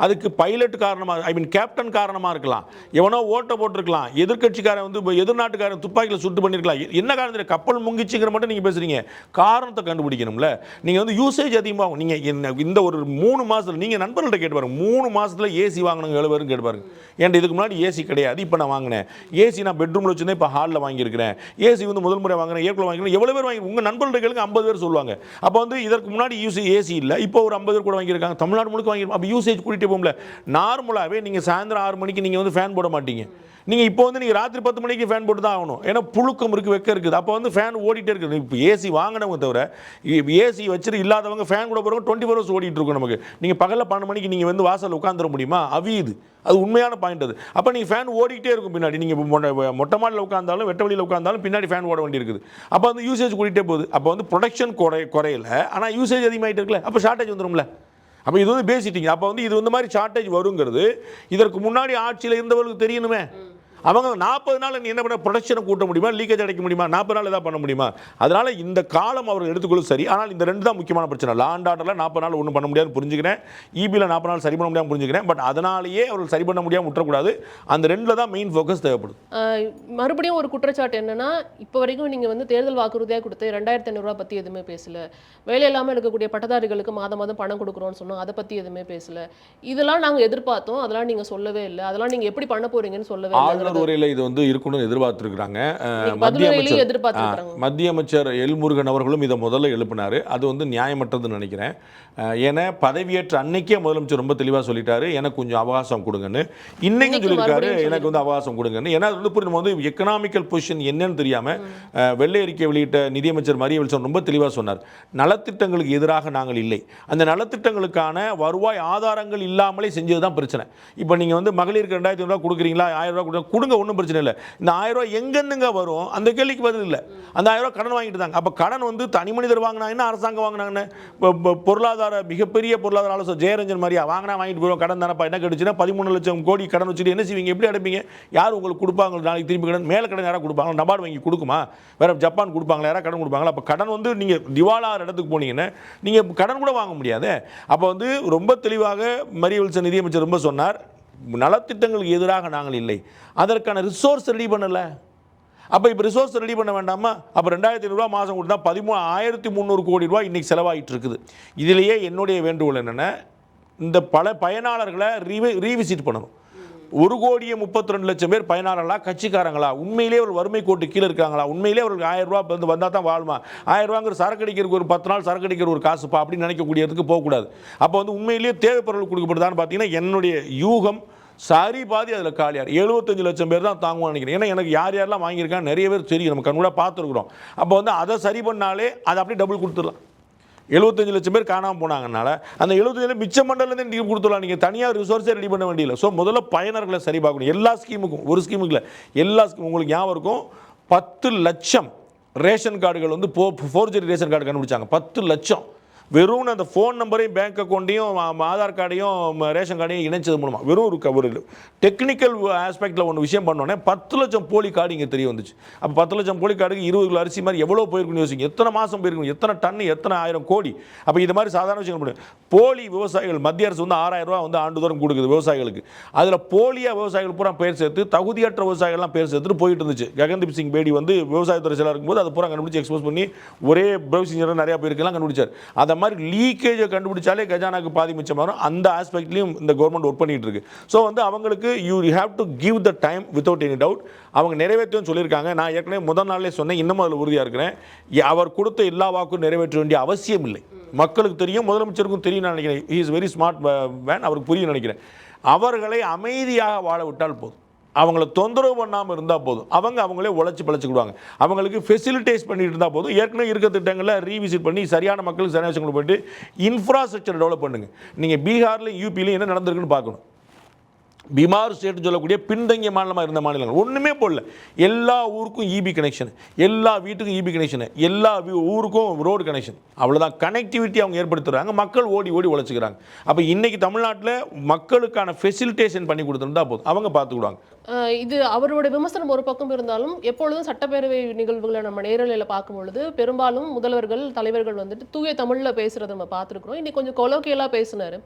அதுக்கு பைலட் காரணமாக, ஐ மீன் கேப்டன் காரணமாக இருக்கலாம், எவனோ ஓட்ட போட்டிருக்கலாம், எதிர்கட்சிக்காரன் வந்து எதிர்நாட்டுக்காரன் துப்பாக்கியில் சுட்டு பண்ணியிருக்கலாம். என்ன காரணத்தில் கப்பல் முங்கிச்சுங்கிற மட்டும் நீங்கள் பேசுகிறீங்க, காரணத்தை கண்டுபிடிக்கணும்ல. நீங்கள் வந்து யூசேஜ் அதிகமாகும். நீங்கள் இந்த ஒரு 3 மாதத்தில் நீங்கள் நண்பர்கள்ட்ட கேட்டு பாருங்க, 3 மாதத்தில் ஏசி வாங்கினவங்க எவ்வளோ பேரும் கேட்டு பாருங்க. ஏன்ட்டு இதுக்கு முன்னாடி ஏசி கிடையாது, இப்போ நான் வாங்கினேன் ஏசி, நான் பெட்ரூமில் வச்சுருந்தேன், இப்போ ஹாலில் வாங்கியிருக்கிறேன் ஏசி, வந்து முதல் முறை வாங்குறேன், ஏற்கனவே வாங்கிக்கிறேன். எவ்வளோ பேர் வாங்கி உங்கள் நண்பர்கள்ட்ட கேளுங்க, 50 பேர் சொல்லுவாங்க. அப்போ வந்து இதற்கு முன்னாடி ஏசி இல்லை, இப்போ ஒரு 50 பேர் கூட வாங்கியிருக்காங்க, தமிழ்நாடு முழுக்க வாங்கியிருக்கோம். அப்போ யூசேஜ் கூட்டிகிட்டே போகும்ல. நார்மலாகவே நீங்கள் சாயந்தரம் 6 மணிக்கு நீங்கள் வந்து ஃபேன் போட மாட்டீங்க. நீங்கள் இப்போ வந்து நீங்கள் ராத்திரி 10 மணிக்கு ஃபேன் போட்டு தான் ஆகணும், ஏன்னா புழுக்கம் இருக்குது, வெக்க இருக்குது. அப்போ வந்து ஃபேன் ஓடிட்டே இருக்குது. இப்போ ஏசி வாங்கினவங்க தவிர ஏசி வச்சுட்டு இல்லாதவங்க ஃபேன் கூட போகிறவங்க 24 hours ஓடிட்டு இருக்கும் நமக்கு. நீங்கள் பகலில் 12 மணிக்கு நீங்கள் வந்து வாசல் உட்காந்துட முடியுமா? அவியுது. அது உண்மையான பாயிண்ட். அது அப்போ நீங்கள் ஃபேன் ஓடிக்கிட்டே இருக்கும் பின்னாடி. நீங்கள் மொட்டை மாடியில் உட்காந்தாலும் வெட்ட வெளியில் உட்காந்தாலும் பின்னாடி ஃபேன் ஓட வேண்டி இருக்குது. அப்போ வந்து யூசேஜ் கூட்டிகிட்டே போகுது. அப்போ வந்து ப்ரொடக்ஷன் குறையல, ஆனால் யூசேஜ் அதிகமாகிட்டு இருக்குல்ல, அப்போ ஷார்ட்டேஜ் வந்துடும்ல. அப்போ இது வந்து பேசிட்டீங்க. அப்போ வந்து இது வந்து மாதிரி ஷார்ட்டேஜ் வருங்கிறது இதற்கு முன்னாடி ஆட்சியில் இருந்தவர்களுக்கு தெரியணுமே. அவங்க 40 நாள் நீ என்ன பண்ண, ப்ரொடக்ஷனை கூட்ட முடியுமா, லீக்கேஜ் அடைக்க முடியுமா, 40 நாள் எதாவது பண்ண முடியுமா? அதனால் இந்த காலம் அவர்கள் எடுத்துக்கொள்ளும் சரி. ஆனால் இந்த 2 தான் முக்கியமான பிரச்சனை. லா அண்ட் ஆர்டரில் 40 நாள் ஒன்றும் பண்ண முடியாது புரிஞ்சுக்கிறேன், இபியில் 40 நாள் சரி பண்ண முடியாமல் புரிஞ்சுக்கிறேன். பட் அதனாலேயே அவர்கள் சரி பண்ண முடியாமல் விட்டுறக்கூடாது. அந்த 2 தான் மெயின் ஃபோக்கஸ் தேவைப்படுது. மறுபடியும் ஒரு குற்றச்சாட்டு என்னன்னா, இப்போ வரைக்கும் நீங்கள் வந்து தேர்தல் வாக்குறுதியாக கொடுத்து 2500 ரூபா பற்றி எதுவுமே பேசல, வேலை இல்லாமல் இருக்கக்கூடிய பட்டதாரிகளுக்கு மாதம் மாதம் பணம் கொடுக்குறோன்னு சொன்னோம், அதை பற்றி எதுவுமே பேசல. இதெல்லாம் நாங்கள் எதிர்பார்த்தோம், அதெல்லாம் நீங்கள் சொல்லவே இல்லை, அதெல்லாம் நீங்கள் எப்படி பண்ண போறீங்கன்னு சொல்லவே இல்லை. உரையில் இது வந்து இருக்கணும்னு எதிர்பார்த்துருக்காங்க. மத்திய அமைச்சர் எல் முருகன் அவர்களும் இதை முதல்ல எழுப்பினார். அது வந்து நியாயமற்றதுன்னு நினைக்கிறேன். ஏன்னா பதவியேற்ற அன்னைக்கே முதலமைச்சர் ரொம்ப தெளிவாக சொல்லிட்டாரு, எனக்கு கொஞ்சம் அவகாசம் கொடுங்கன்னு. இன்னைக்கும் சொல்லியிருக்காரு, எனக்கு வந்து அவகாசம் கொடுங்கன்னு. ஏன்னா அது வந்து நம்ம வந்து எக்கனாமிக்கல் பொசிஷன் என்னன்னு தெரியாமல் வெள்ளை அறிக்கை வெளியிட்ட நிதியமைச்சர் மரிய வில்சன் ரொம்ப தெளிவாக சொன்னார், நலத்திட்டங்களுக்கு எதிராக நாங்கள் இல்லை, அந்த நலத்திட்டங்களுக்கான வருவாய் ஆதாரங்கள் இல்லாமலே செஞ்சது தான் பிரச்சனை. இப்போ நீங்கள் வந்து மகளிருக்கு 2500 ரூபா கொடுக்குறீங்களா, 1000 ரூபா கொடுங்க, ஒன்றும் பிரச்சனை இல்லை. இந்த 1000 ரூபாய் எங்கெந்துங்க வரும், அந்த கேள்விக்கு பதில் இல்லை. அந்த 1000 ரூபாய் கடன் வாங்கிட்டு தாங்க. அப்போ கடன் வந்து தனி மனிதர் வாங்கினாங்கன்னா, அரசாங்கம் வாங்கினாங்கன்னு, பொருளாதார மிகப்பெரிய பொருளாதார ஆலோசனை ஜெயரஞ்சன் மாதிரியா வாங்கிட்டு போயிடும், கடன் தானப்பா என்ன கிடைச்சுன்னா 13 லட்சம் கோடி கடன் வச்சுட்டு என்ன செய்வீங்க, எப்படி அடைப்பீங்க? யார் உங்களுக்கு கொடுப்பாங்க நாளைக்கு திரும்பி கடன்? மேலே கடன் யாராவது கொடுப்பாங்க? நபார்டு வங்கி கொடுக்குமா? வேற ஜப்பான் கொடுப்பாங்களா? யாராவது கடன் கொடுப்பாங்களா? அப்போ கடன் வந்து நீங்கள் திவாலாகிற இடத்துக்கு போனீங்கன்னா நீங்கள் கடன் கூட வாங்க முடியாது. அப்போ வந்து ரொம்ப தெளிவாக மரிய வில்சன் நிதியமைச்சர் ரொம்ப சொன்னார், நலத்திட்டங்களுக்கு எதிராக நாங்கள் இல்லை, அதற்கான ரிசோர்ஸ் ரெடி பண்ணலை. அப்போ இப்போ ரிசோர்ஸ் ரெடி பண்ண வேண்டாமா? அப்போ 2500 ரூபா மாதம் கொடுத்தா 13,300 கோடி ரூபாய் இன்றைக்கி செலவாகிட்டு இருக்குது. இதிலேயே என்னுடைய வேண்டுகோள் என்னென்னா, இந்த பல பயனாளர்களை ரீவிசிட் பண்ணணும். 1,32,00,000 பேர் பயனாளர்களா, கட்சிக்காரங்களா, உண்மையிலே ஒரு வறுமை கோட்டு கீழே இருக்காங்களா, உண்மையிலே அவருக்கு 1000 ரூபா வந்து வந்தால் தான் வாழ்மா, 1000 ரூபாங்கிற சரக்கு அடிக்கிறதுக்கு ஒரு 10 நாள் சரக்கு அடிக்கிற ஒரு காசுப்பா அப்படின்னு நினைக்கக்கூடியதுக்கு போகக்கூடாது. அப்போ வந்து உண்மையிலேயே தேவைப்பொருள் கொடுக்கப்படுதான்னு பார்த்தீங்கன்னா என்னுடைய யூகம் சரி பாதி அதில் காலியார் 75 லட்சம் பேர் தான் தாங்குவான்னு நினைக்கிறேன். ஏன்னா எனக்கு யார் யாரெல்லாம் வாங்கியிருக்காங்க நிறைய பேர் தெரியும், நம்ம கண்கூட பார்த்துருக்குறோம். அப்போ வந்து அதை சரி பண்ணாலே அதை அப்படியே டபுள் கொடுத்துடலாம். 75 லட்சம் பேர் காணாமல் போனாங்கனால அந்த 75 மிச்ச மண்டலத்தில் நீங்கள் கொடுத்துடலாம். நீங்கள் தனியாக ரிசோர்ஸே ரெடி பண்ண வேண்டியதில்லை. ஸோ முதல்ல பயனர்களை சரி பார்க்கணும். எல்லா ஸ்கீமுக்கும், ஒரு ஸ்கீமுக்கு இல்லை, எல்லா ஸ்கீமும் உங்களுக்கு ஞாபகம் இருக்கும், 10 லட்சம் ரேஷன் கார்டுகள் வந்து ஃபோர்ஜரி ரேஷன் கார்டு கண்டுபிடிச்சாங்க. 10 லட்சம் வெறும் அந்த ஃபோன் நம்பரையும் பேங்க் அக்கௌண்ட்டையும் ஆதார் கார்டையும் ரேஷன் கார்டையும் இணைச்சது மூலமாக வெறும் ஒரு டெக்னிக்கல் ஆஸ்பெக்டில் ஒன்று விஷயம் பண்ணோன்னே 10 லட்சம் போலி கார்டு இங்கே தெரிய வந்துச்சு. அப்போ 10 லட்சம் போலி கார்டுக்கு 20 கிலோ அரிசி மாதிரி எவ்வளோ போயிருக்குன்னு யோசிங்க, எத்தனை மாதம் போயிருக்கணும், எத்தனை டன்னு, எத்தனை 1000 கோடி. அப்போ இது மாதிரி சாதாரண விஷயம் பண்ணு. போலி விவசாயிகள் மத்திய அரசு வந்து 6000 ரூபா வந்து ஆண்டுதோறும் கொடுக்குது விவசாயிகளுக்கு. அதில் போலியாக விவசாயிகள் பூரா பேர் சேர்த்து தகுதியற்ற விவசாயிகள்லாம் பேர் சேர்த்துட்டு போயிட்டு இருந்துச்சு. ககன்தீப் சிங் பேடி வந்து விவசாயத்துறை செயலாளர் இருக்கும்போது அது பூரா கண்டுபிடிச்சி எக்ஸ்போஸ் பண்ணி ஒரே ப்ரௌசிங் நிறையா பேருக்கெல்லாம் கண்டுபிடிச்சார். அதை மாதிரி லீக்கேஜை கண்டுபிடிச்சாலே கஜானாக்கு பாதி மிச்சம் வரும். அந்த ஆஸ்பெக்ட்லையும் இந்த கவர்மெண்ட் ஒர்க் பண்ணிட்டு இருக்கு. ஸோ வந்து அவங்களுக்கு you have to give the time without any doubt. அவங்க நிறைவேற்றும் சொல்லியிருக்காங்க. நான் ஏற்கனவே முதல் நாளே சொன்னேன், இன்னமும் அதில் உறுதியாக இருக்கிறேன். அவர் கொடுத்த எல்லா வாக்கும் நிறைவேற்ற வேண்டிய அவசியம் இல்லை. மக்களுக்கு தெரியும், முதலமைச்சருக்கும் தெரியும் நான் நினைக்கிறேன். He is very smart man, அவருக்கு புரியும் நினைக்கிறேன். அவர்களை அமைதியாக வாழ விட்டால் போதும், அவங்கள தொந்தரவு பண்ணாமல் இருந்தால் போதும், அவங்களே உழைச்சி பழச்சிக்கிடுவாங்க. அவங்களுக்கு ஃபெசிலிட்டேட் பண்ணிட்டு இருந்தால் போதும். ஏற்கனவே இருக்க திட்டங்களில் ரீவிசிட் பண்ணி சரியான மக்களுக்கு சரியான விஷயங்களை போயிட்டு இன்ஃப்ராஸ்ட்ரக்சர் டெவலப் பண்ணுங்கள். நீங்கள் பீகார்லையும் யூபிலையும் என்ன நடந்திருக்குன்னு பார்க்கணும். பீகார் ஸ்டேட் சொல்லக்கூடிய பின்தங்கிய மாநிலமாக இருந்த மாநிலங்கள் ஒன்றுமே போடல. எல்லா ஊருக்கும் இபி கனெக்ஷன், எல்லா வீட்டுக்கும் இபி கனெக்ஷன், எல்லா ஊருக்கும் ரோடு கனெக்ஷன். அவ்வளோதான் கனெக்டிவிட்டி அவங்க ஏற்படுத்துகிறாங்க. மக்கள் ஓடி ஓடி உழைச்சிக்கிறாங்க. அப்போ இன்றைக்கி தமிழ்நாட்டில் மக்களுக்கான ஃபெசிலிட்டேஷன் பண்ணி கொடுத்துருந்தா போதும், அவங்க பார்த்துக்கிடுவாங்க. இது அவரோட விமர்சனம் ஒரு பக்கம் இருந்தாலும் எப்பொழுதும் சட்டப்பேரவை நிகழ்வுகளை நம்ம நேரலையில் பார்க்கும் பொழுது பெரும்பாலும் முதல்வர்கள் தலைவர்கள் வந்துட்டு தூய தமிழில் பேசுகிறத நம்ம பார்த்துருக்குறோம். இன்னைக்கு கொஞ்சம் கொலோக்கியலாக பேசினார்,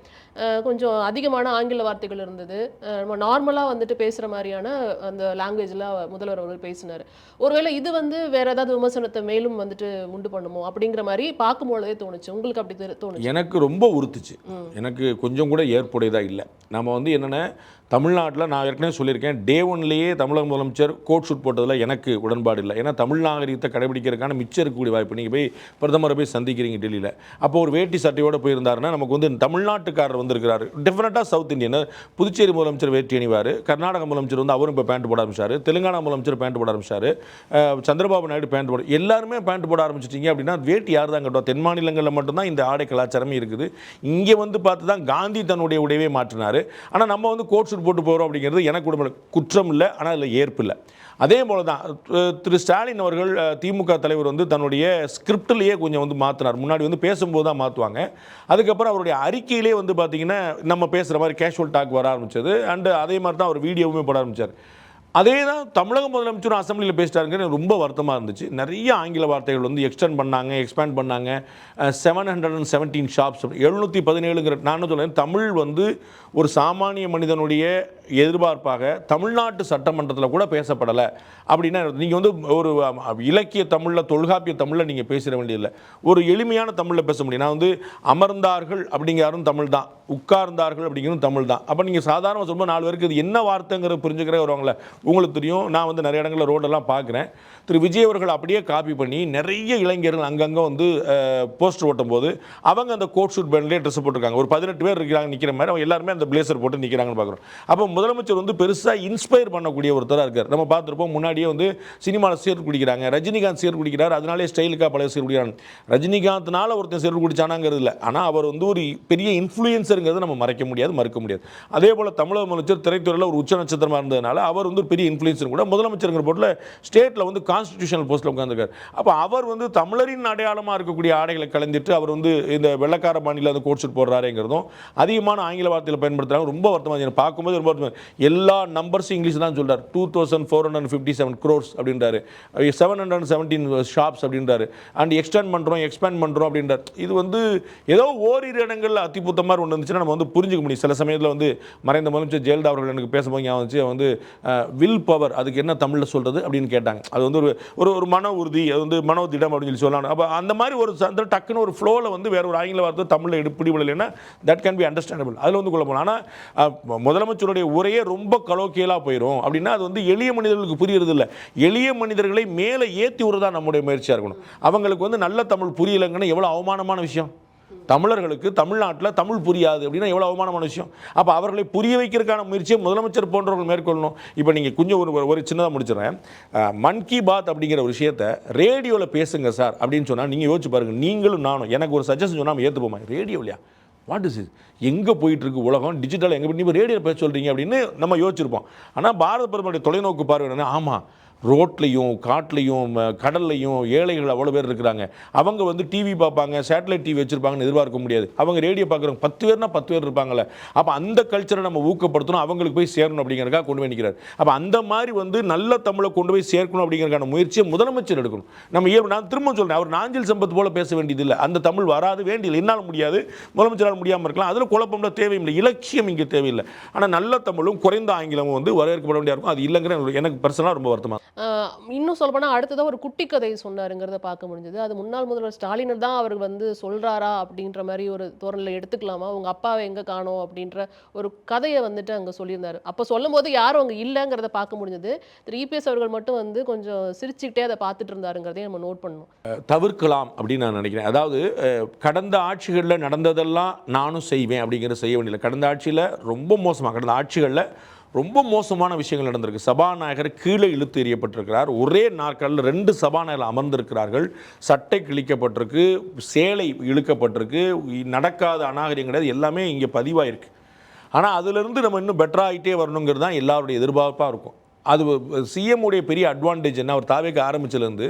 கொஞ்சம் அதிகமான ஆங்கில வார்த்தைகள் இருந்தது, நம்ம நார்மலாக வந்துட்டு பேசுகிற மாதிரியான அந்த லாங்குவேஜில் முதல்வர் அவர்கள் பேசினார். ஒருவேளை இது வந்து வேற ஏதாவது விமர்சனத்தை மேலும் வந்துட்டு உண்டு பண்ணுமோ அப்படிங்கிற மாதிரி பார்க்கும்பொழுதே தோணுச்சு. உங்களுக்கு அப்படி தோணுச்சு? எனக்கு ரொம்ப உறுத்துச்சு. எனக்கு கொஞ்சம் கூட ஏற்புடையதாக இல்லை. நம்ம வந்து என்னென்ன தமிழ்நாட்டில் நான் ஏற்கனவே சொல்லியிருக்கேன், டே ஒன்லேயே தமிழக முதலமைச்சர் கோட் ஷூட் போட்டதில் எனக்கு உடன்பாடு இல்லை. ஏன்னா தமிழ் நாகரிகத்தை கடைபிடிக்கிறதுக்கான மிச்சம் இருக்கக்கூடிய வாய்ப்பு. நீங்கள் போய் பிரதமரை போய் சந்திக்கிறீங்க டெல்லியில், அப்போ ஒரு வேட்டி சட்டையோடு போயிருந்தாருன்னா நமக்கு வந்து தமிழ்நாட்டுக்காரர் வந்திருக்கிறாரு. டெஃபினட்டாக சவுத் இந்தியன். புதுச்சேரி முதலமைச்சர் வேட்டி அணிவார், கர்நாடக முதலமைச்சர் வந்து அவரும் இப்போ பேண்ட் போட ஆரம்பிச்சார், தெலுங்கானா முதலமைச்சர் பேண்ட் போட ஆரம்பிச்சார், சந்திரபாபு நாயுடு பேண்ட் போட, எல்லாருமே பேண்ட் போட ஆரம்பிச்சிட்டிங்க அப்படின்னா வேட்டி யார் தான் கட்டுவா? தென் மாநிலங்களில் மட்டும்தான் இந்த ஆடை கலாச்சாரமே இருக்குது. இங்கே வந்து பார்த்து தான் காந்தி தன்னுடைய உடையவே மாற்றினார். ஆனால் நம்ம வந்து கோட் ஷூட் போட்டு போகிறோம் அப்படிங்கிறது எனக்கு கூட குற்றம் இல்லை, ஆனால் அதில் ஏற்பு இல்லை. அதே போல தான் திரு ஸ்டாலின் அவர்கள் திமுக தலைவர் வந்து தன்னுடைய ஸ்கிரிப்டிலேயே கொஞ்சம் வந்து மாற்றினார். முன்னாடி வந்து பேசும்போது தான் மாற்றுவாங்க, அதுக்கப்புறம் அவருடைய அறிக்கையிலே வந்து பார்த்திங்கன்னா நம்ம பேசுகிற மாதிரி கேஷுவல் டாக் வர ஆரம்பிச்சது. அண்டு அதே மாதிரி தான் அவர் வீடியோவுமே போட ஆரம்பித்தார். அதே தான் தமிழக முதலமைச்சரும் அசம்பிளியில் பேசிட்டாருங்க, ரொம்ப வருத்தமாக இருந்துச்சு. நிறைய ஆங்கில வார்த்தைகள் வந்து எக்ஸ்டெண்ட் பண்ணாங்க, எக்ஸ்பேண்ட் பண்ணாங்க. 717 ஷாப்ஸ், 717ங்கிற நான் சொல்கிறேன். தமிழ் வந்து ஒரு சாமானிய மனிதனுடைய எதிர்பார்ப்பாக தமிழ்நாட்டு சட்டமன்றத்தில் கூட பேசப்படலை அப்படின்னா நீங்கள் வந்து ஒரு இலக்கிய தமிழில், தொல்காப்பிய தமிழில் நீங்கள் பேசிட வேண்டியதில்லை, ஒரு எளிமையான தமிழில் பேச முடியும். நான் வந்து அமர்ந்தார்கள் அப்படிங்கிறதும் தமிழ் தான், உட்கார்ந்தார்கள் அப்படிங்கிறதும் தமிழ் தான். அப்போ நீங்கள் சாதாரணமாக சொல்லும்போது 4 பேருக்கு இது என்ன வார்த்தைங்கிற புரிஞ்சுக்கிற வருவாங்களே. உங்களுக்கு தெரியும், நான் வந்து நிறைய இடங்களில் ரோடெல்லாம் பார்க்குறேன். திரு விஜய் அவர்கள் அப்படியே காப்பி பண்ணி நிறைய இளைஞர்கள் அங்கங்கே வந்து போஸ்டர் ஓட்டும் போது அவங்க அந்த கோட் ஷூட் பேண்ட்லேயே ட்ரெஸ் போட்டிருக்காங்க. ஒரு 18 பேர் இருக்கிறாங்க நிற்கிற மாதிரி, அவங்க எல்லாருமே அந்த பிளேசர் போட்டு நிற்கிறாங்கன்னு பார்க்குறோம். அப்போ முதலமைச்சர் வந்து பெருசாக இன்ஸ்பயர் பண்ணக்கூடிய ஒருத்தராக இருக்கார். நம்ம பார்த்துருப்போம், முன்னாடியே வந்து சினிமாவில் சீர் குடிக்கிறாங்க, ரஜினிகாந்த் சீர் குடிக்கிறார், அதனாலே ஸ்டைலுக்காக பழைய சீர் குடிக்கிறாங்க. ரஜினிகாந்த்னால ஒருத்தர் சீர் குடிச்சானாங்கிறது இல்லை, ஆனால் அவர் வந்து ஒரு பெரிய இன்ஃப்ளூயன்சருங்கிறத நம்ம மறைக்க முடியாது, மறுக்க முடியாது. அதே போல் தமிழக முதலமைச்சர் திரைத்துறையில் ஒரு உச்ச நட்சத்திரமாக இருந்ததுனால அவர் வந்து பெரிய இன்ஃப்ளூயன்சர் கூட. முதலமைச்சருங்கிற போட்டில் ஸ்டேட்டில் வந்து கான்ஸ்டிடியூஷனல் போஸ்ட்டில் உட்காந்துருக்கார். அப்போ அவர் வந்து தமிழரின் அடையாளமாக இருக்கக்கூடிய ஆடைகளை கலந்துட்டு அவர் வந்து இந்த வெள்ளக்கார பாணியில் வந்து கோட் ஷூட் போடுறாருங்கிறதும் அதிகமான ஆங்கில வார்த்தையில் பயன்படுத்துகிறாங்க. ரொம்ப வருத்தமாக பார்க்கும்போது ரொம்ப வருத்தமாக. எல்லா நம்பர்ஸும் இங்கிலீஷ் தான் சொல்கிறார். 2457 crores அப்படின்றாரு, 717 ஷாப்ஸ் அப்படின்றாரு, அண்ட் எக்ஸ்பேண்ட் பண்ணுறோம் அப்படின்றார். இது வந்து ஏதோ ஓரிரு இடங்களில் அத்திபுத்த மாதிரி ஒன்று இருந்துச்சுன்னா நம்ம வந்து புரிஞ்சுக்க முடியும். சில சமயத்தில் வந்து மறைந்த முதலமைச்சர் ஜெயலலிதா அவர்கள் எனக்கு பேசும்போது ஞாபகம் வந்துச்சு, வந்து வில் பவர், அதுக்கு என்ன தமிழில் சொல்கிறது அப்படின்னு கேட்டாங்க. அது வந்து ஒரு மன உறுதி, அது வந்து மனோதிடம் அப்படின்னு சொல்லி சொல்லலாம். அப்போ அந்த மாதிரி ஒரு டக்குன்னு ஒரு ஃப்ளோவில் வந்து வேற ஒரு ஆங்கில வார்த்தை தமிழில் பிடிபடலைன்னா தட் கேன் பி அண்டர்ஸ்டாண்டபிள். அதில் வந்து குழப்பம். ஆனால் முதலமைச்சருடைய உரையே ரொம்ப கலோக்கியலாக போயிடும் அப்படின்னா அது வந்து எளிய மனிதர்களுக்கு புரியுறது இல்லை. எளிய மனிதர்களை மேலே ஏற்றி விடுறதா நம்முடைய முயற்சியாக இருக்கணும். அவங்களுக்கு வந்து நல்ல தமிழ் புரியலைங்கன்னு எவ்வளோ அவமானமான விஷயம். தமிழர்களுக்கு தமிழ்நாட்டில் தமிழ் புரியாது அப்படின்னா எவ்வளோ அவமானமான விஷயம். அப்போ அவர்களை புரிய வைக்கிறதுக்கான முயற்சியை முதலமைச்சர் போன்றவர்கள் மேற்கொள்ளணும். இப்போ நீங்கள் கொஞ்சம் ஒரு சின்னதாக முடிச்சிடறேன். மன் கி பாத் அப்படிங்கிற ஒரு விஷயத்தை ரேடியோவில் பேசுங்க சார் அப்படின்னு சொன்னால் நீங்கள் யோசிச்சு பாருங்கள். நீங்களும் நானும் எனக்கு ஒரு சஜஷன் சொன்னால் நம்ம ஏற்றுப்போமா? ரேடியோலையா? What is it? எங்கே போயிட்டுருக்கு உலகம்? டிஜிட்டல் எங்கே பண்ணி ரேடியோவில் பேச சொல்கிறீங்க அப்படின்னு நம்ம யோசிச்சிருப்போம். ஆனால் பாரத பிரதமருடைய தொலைநோக்கு பார்வை என்னன்னா, ஆமாம், ரோட்லையும் காட்டிலையும் கடல்லையும் ஏழைகள் அவ்வளோ பேர் இருக்கிறாங்க. அவங்க வந்து டிவி பார்ப்பாங்க, சேட்டலைட் டிவி வச்சுருப்பாங்கன்னு எதிர்பார்க்க முடியாது. அவங்க ரேடியோ பார்க்குறவங்க 10 பேர்னா 10 பேர் இருப்பாங்கள்ல. அப்போ அந்த கல்ச்சரை நம்ம ஊக்கப்படுத்தணும், அவங்களுக்கு போய் சேரணும் அப்படிங்கிறதுக்காக கொண்டு போய் நிற்கிறார். அப்போ அந்த மாதிரி வந்து நல்ல தமிழை கொண்டு போய் சேர்க்கணும் அப்படிங்கிறதுக்கான முயற்சியை முதலமைச்சர் எடுக்கணும். நான் திரும்ப சொல்கிறேன், அவர் நாஞ்சில் சம்பத் போல பேச வேண்டியதில்லை. அந்த தமிழ் வராது, வேண்டியது, என்னால் முடியாது, முதலமைச்சரால் முடியாமல் இருக்கலாம். அதில் குழப்பம்ல தேவையில்லை, இலக்கியம் இங்கே தேவையில்லை. ஆனால் நல்ல தமிழும் குறைந்த ஆங்கிலமும் வந்து வரவேற்கப்பட வேண்டியா இருக்கும். அது இல்லைங்கிற எனக்கு பர்சனலாக ரொம்ப வருத்தமாக. இன்னும் சொல்லப்போனால் அடுத்ததாக ஒரு குட்டி கதை சொன்னாருங்கிறத பார்க்க முடிஞ்சது. அது முன்னாள் முதல்வர் ஸ்டாலின் தான் அவர் வந்து சொல்கிறாரா அப்படின்ற மாதிரி ஒரு தோரணில் எடுத்துக்கலாமா, உங்க அப்பாவை எங்கே காணோம் அப்படின்ற ஒரு கதையை வந்துட்டு அங்கே சொல்லியிருந்தார். அப்போ சொல்லும் போது யாரும் அவங்க இல்லைங்கிறத பார்க்க முடிஞ்சது. திரு இபிஎஸ் அவர்கள் மட்டும் வந்து கொஞ்சம் சிரிச்சுக்கிட்டே அதை பார்த்துட்டு இருந்தாருங்கிறதையும் நம்ம நோட் பண்ணணும். தவிர்க்கலாம் அப்படின்னு நான் நினைக்கிறேன். அதாவது கடந்த ஆட்சிகளில் நடந்ததெல்லாம் நானும் செய்வேன் அப்படிங்கிறத செய்ய வேண்டியதில்லை. கடந்த ஆட்சியில் ரொம்ப மோசமாக, கடந்த ஆட்சிகளில் ரொம்ப மோசமான விஷயங்கள் நடந்திருக்கு. சபாநாயகர் கீழே இழுத்து எறியப்பட்டிருக்கிறார். ஒரே நாற்காலில் 2 சபாநாயகர்கள் அமர்ந்திருக்கிறார்கள். சட்டை கிழிக்கப்பட்டிருக்கு, சேலை இழுக்கப்பட்டிருக்கு, நடக்காத அநாகரிகம் கிடையாது, எல்லாமே இங்கே பதிவாயிருக்கு. ஆனால் அதிலிருந்து நம்ம இன்னும் பெட்டராக ஆகிட்டே வரணுங்கிறது தான் எல்லாருடைய எதிர்பார்ப்பாக இருக்கும். அது சிஎம் உடைய பெரிய அட்வான்டேஜ் என்ன, அவர் தாவேக்க ஆரம்பிச்சிலேருந்து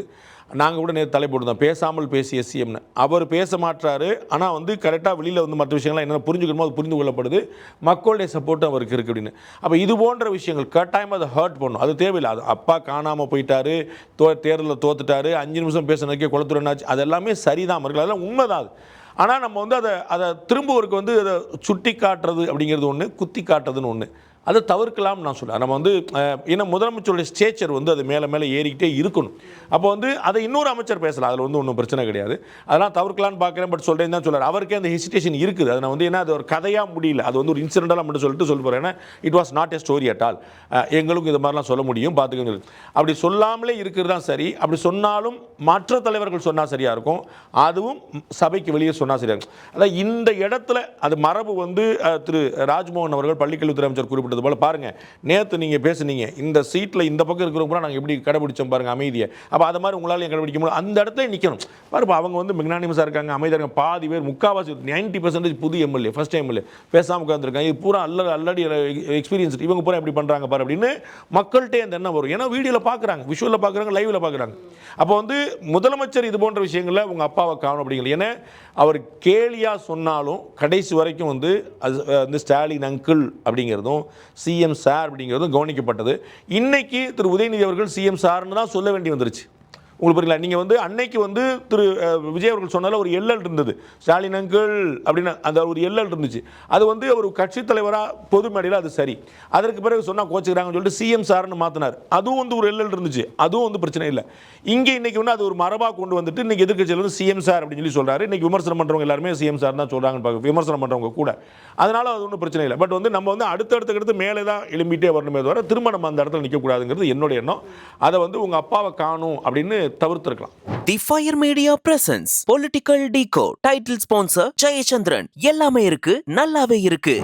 நாங்கள் கூட நேற்று தலை போட்டு தான் பேசாமல் பேசிய சிஎம்னு. அவர் பேச மாட்டாரு, ஆனால் வந்து கரெக்டாக வெளியில் வந்து மற்ற விஷயங்கள்லாம் என்னென்ன புரிஞ்சுக்கணுமோ அது புரிந்து கொள்ளப்படுது, மக்களுடைய சப்போர்ட்டும் அவருக்கு இருக்குது அப்படின்னு. அப்போ இது போன்ற விஷயங்கள் கட்டாயமாக அதை ஹர்ட் பண்ணும். அது தேவையில்லை. அது அப்பா காணாமல் போயிட்டாரு, தேர்தலில் தோத்துட்டாரு, 5 நிமிஷம் பேசுனதுக்கே குளத்துறனாச்சு, அது எல்லாமே சரிதான் அவர்கள், அதெல்லாம் உண்மைதான் அது. ஆனால் நம்ம வந்து அதை திரும்பவருக்கு வந்து அதை சுட்டி காட்டுறது அப்படிங்கிறது ஒன்று, குத்தி காட்டுறதுன்னு ஒன்று, அதை தவிர்க்கலாம்னு நான் சொல்கிறேன். நம்ம வந்து ஏன்னா முதலமைச்சருடைய ஸ்டேச்சர் வந்து அது மேலே மேலே ஏறிக்கிட்டே இருக்கணும். அப்போ வந்து அதை இன்னொரு அமைச்சர் பேசலாம், அதில் வந்து ஒன்றும் பிரச்சனை கிடையாது, அதெல்லாம் தவிர்க்கலான்னு பார்க்குறேன். பட் சொல்கிறேன் தான் சொல்கிறார், அவருக்கே அந்த ஹெசிடேஷன் இருக்குது. அதை நான் வந்து ஏன்னா அது ஒரு கதையாக முடியல, அது வந்து ஒரு இன்சிடென்டலாக மட்டும் சொல்ல போகிறேன். ஏன்னா it was not a story at all. எங்களுக்கும் இது மாதிரிலாம் சொல்ல முடியும், பார்த்துக்கங்க. அப்படி சொல்லாமலே இருக்கிறது தான் சரி. அப்படி சொன்னாலும் மற்ற தலைவர்கள் சொன்னால் சரியாக இருக்கும், அதுவும் சபைக்கு வெளியே சொன்னால் சரியாக இருக்கும். அதான் இந்த இடத்துல அது மரபு வந்து திரு ராஜ்மோகன் அவர்கள் பள்ளிக்கல்வித்துறை அமைச்சர் குறிப்பிட்டது போல பாருங்க, நேற்று நீங்கள் பேசுனீங்க இந்த சீட்டில் இந்த பக்கம் இருக்கிறவங்க நாங்கள் எப்படி கடைபிடிச்சோம் பாருங்க அமைதியை. அப்போ அதை மாதிரி உங்களால் கடைபிடிக்க முடியும், அந்த இடத்துல நிற்கணும் பாருப்பா. அவங்க வந்து மெக்னானிமஸாக இருக்காங்க, அமைதியாக இருக்காங்க. பாதி பேர், முக்கால்வாசி 90% புது எம்எல்ஏ, ஃபர்ஸ்ட் டைம் எம்எல்ஏ பேசாமல் உட்காந்துருக்காங்க. இது பூரா அல்லடி எக்ஸ்பீரியன்ஸ், இவங்க பூரா எப்படி பண்ணுறாங்க பாரு அப்படின்னு மக்கள்கிட்டே அந்த எண்ணம் வரும். ஏன்னா வீடியோவில் பார்க்குறாங்க, விஷுவலில் பார்க்குறாங்க, லைவில் பார்க்குறாங்க. அப்போ வந்து முதலமைச்சர் இது போன்ற விஷயங்களில் உங்கள் அப்பாவை காணும் அப்படிங்கிறது. ஏன்னா அவர் கேலியாக சொன்னாலும் கடைசி வரைக்கும் வந்து அது வந்து ஸ்டாலின் அங்கிள் அப்படிங்கிறதும் சிஎம் சார் அப்படிங்கிறதும் கவனிக்கப்பட்டது. இன்னைக்கு திரு உதயநிதி அவர்கள் சிஎம் சார்னு தான் சொல்ல வேண்டி வந்துருச்சு. உங்களுக்கு புரியல, நீங்கள் வந்து அன்னைக்கு வந்து திரு விஜய் அவர்கள் சொன்னால ஒரு எல்எல் இருந்தது, ஸ்டாலின் அங்கிள் அப்படின்னு அந்த ஒரு எல்எல் இருந்துச்சு. அது வந்து ஒரு கட்சித் தலைவராக பொது மேடையில் அது சரி. அதற்கு பிறகு சொன்னால் கோச்சுக்கிறாங்கன்னு சொல்லிட்டு சிஎம் சார்னு மாற்றினார். அதுவும் வந்து ஒரு எல்எல் இருந்துச்சு, அதுவும் வந்து பிரச்சனை இல்லை. இங்கே இன்னைக்கு வந்து அது ஒரு மரபாக கொண்டு வந்துட்டு இன்னைக்கு எதிர்க்கட்சியில் வந்து சிஎம் சார் அப்படின்னு சொல்லி சொல்கிறாரு. இன்னைக்கு விமர்சனம் பண்ணுறவங்க எல்லாருமே சிஎம் சார் தான் சொல்கிறாங்கன்னு பார்க்க, விமர்சனம் பண்ணுறவங்க கூட. அதனால அது ஒன்றும் பிரச்சனை இல்லை. பட் வந்து நம்ம வந்து அடுத்தடுத்து மேலே தான் எழும்பிட்டே வரணுமே தவிர திரும்ப நம்ம அந்த இடத்துல நிற்கக்கூடாதுங்கிறது என்னுடைய எண்ணம். அதை வந்து உங்கள் அப்பாவை காணும் அப்படின்னு தவிர்த்திருக்கலாம். The fire media presence political decode title sponsor Jayachandran. எல்லாமே இருக்கு, நல்லாவே இருக்கு.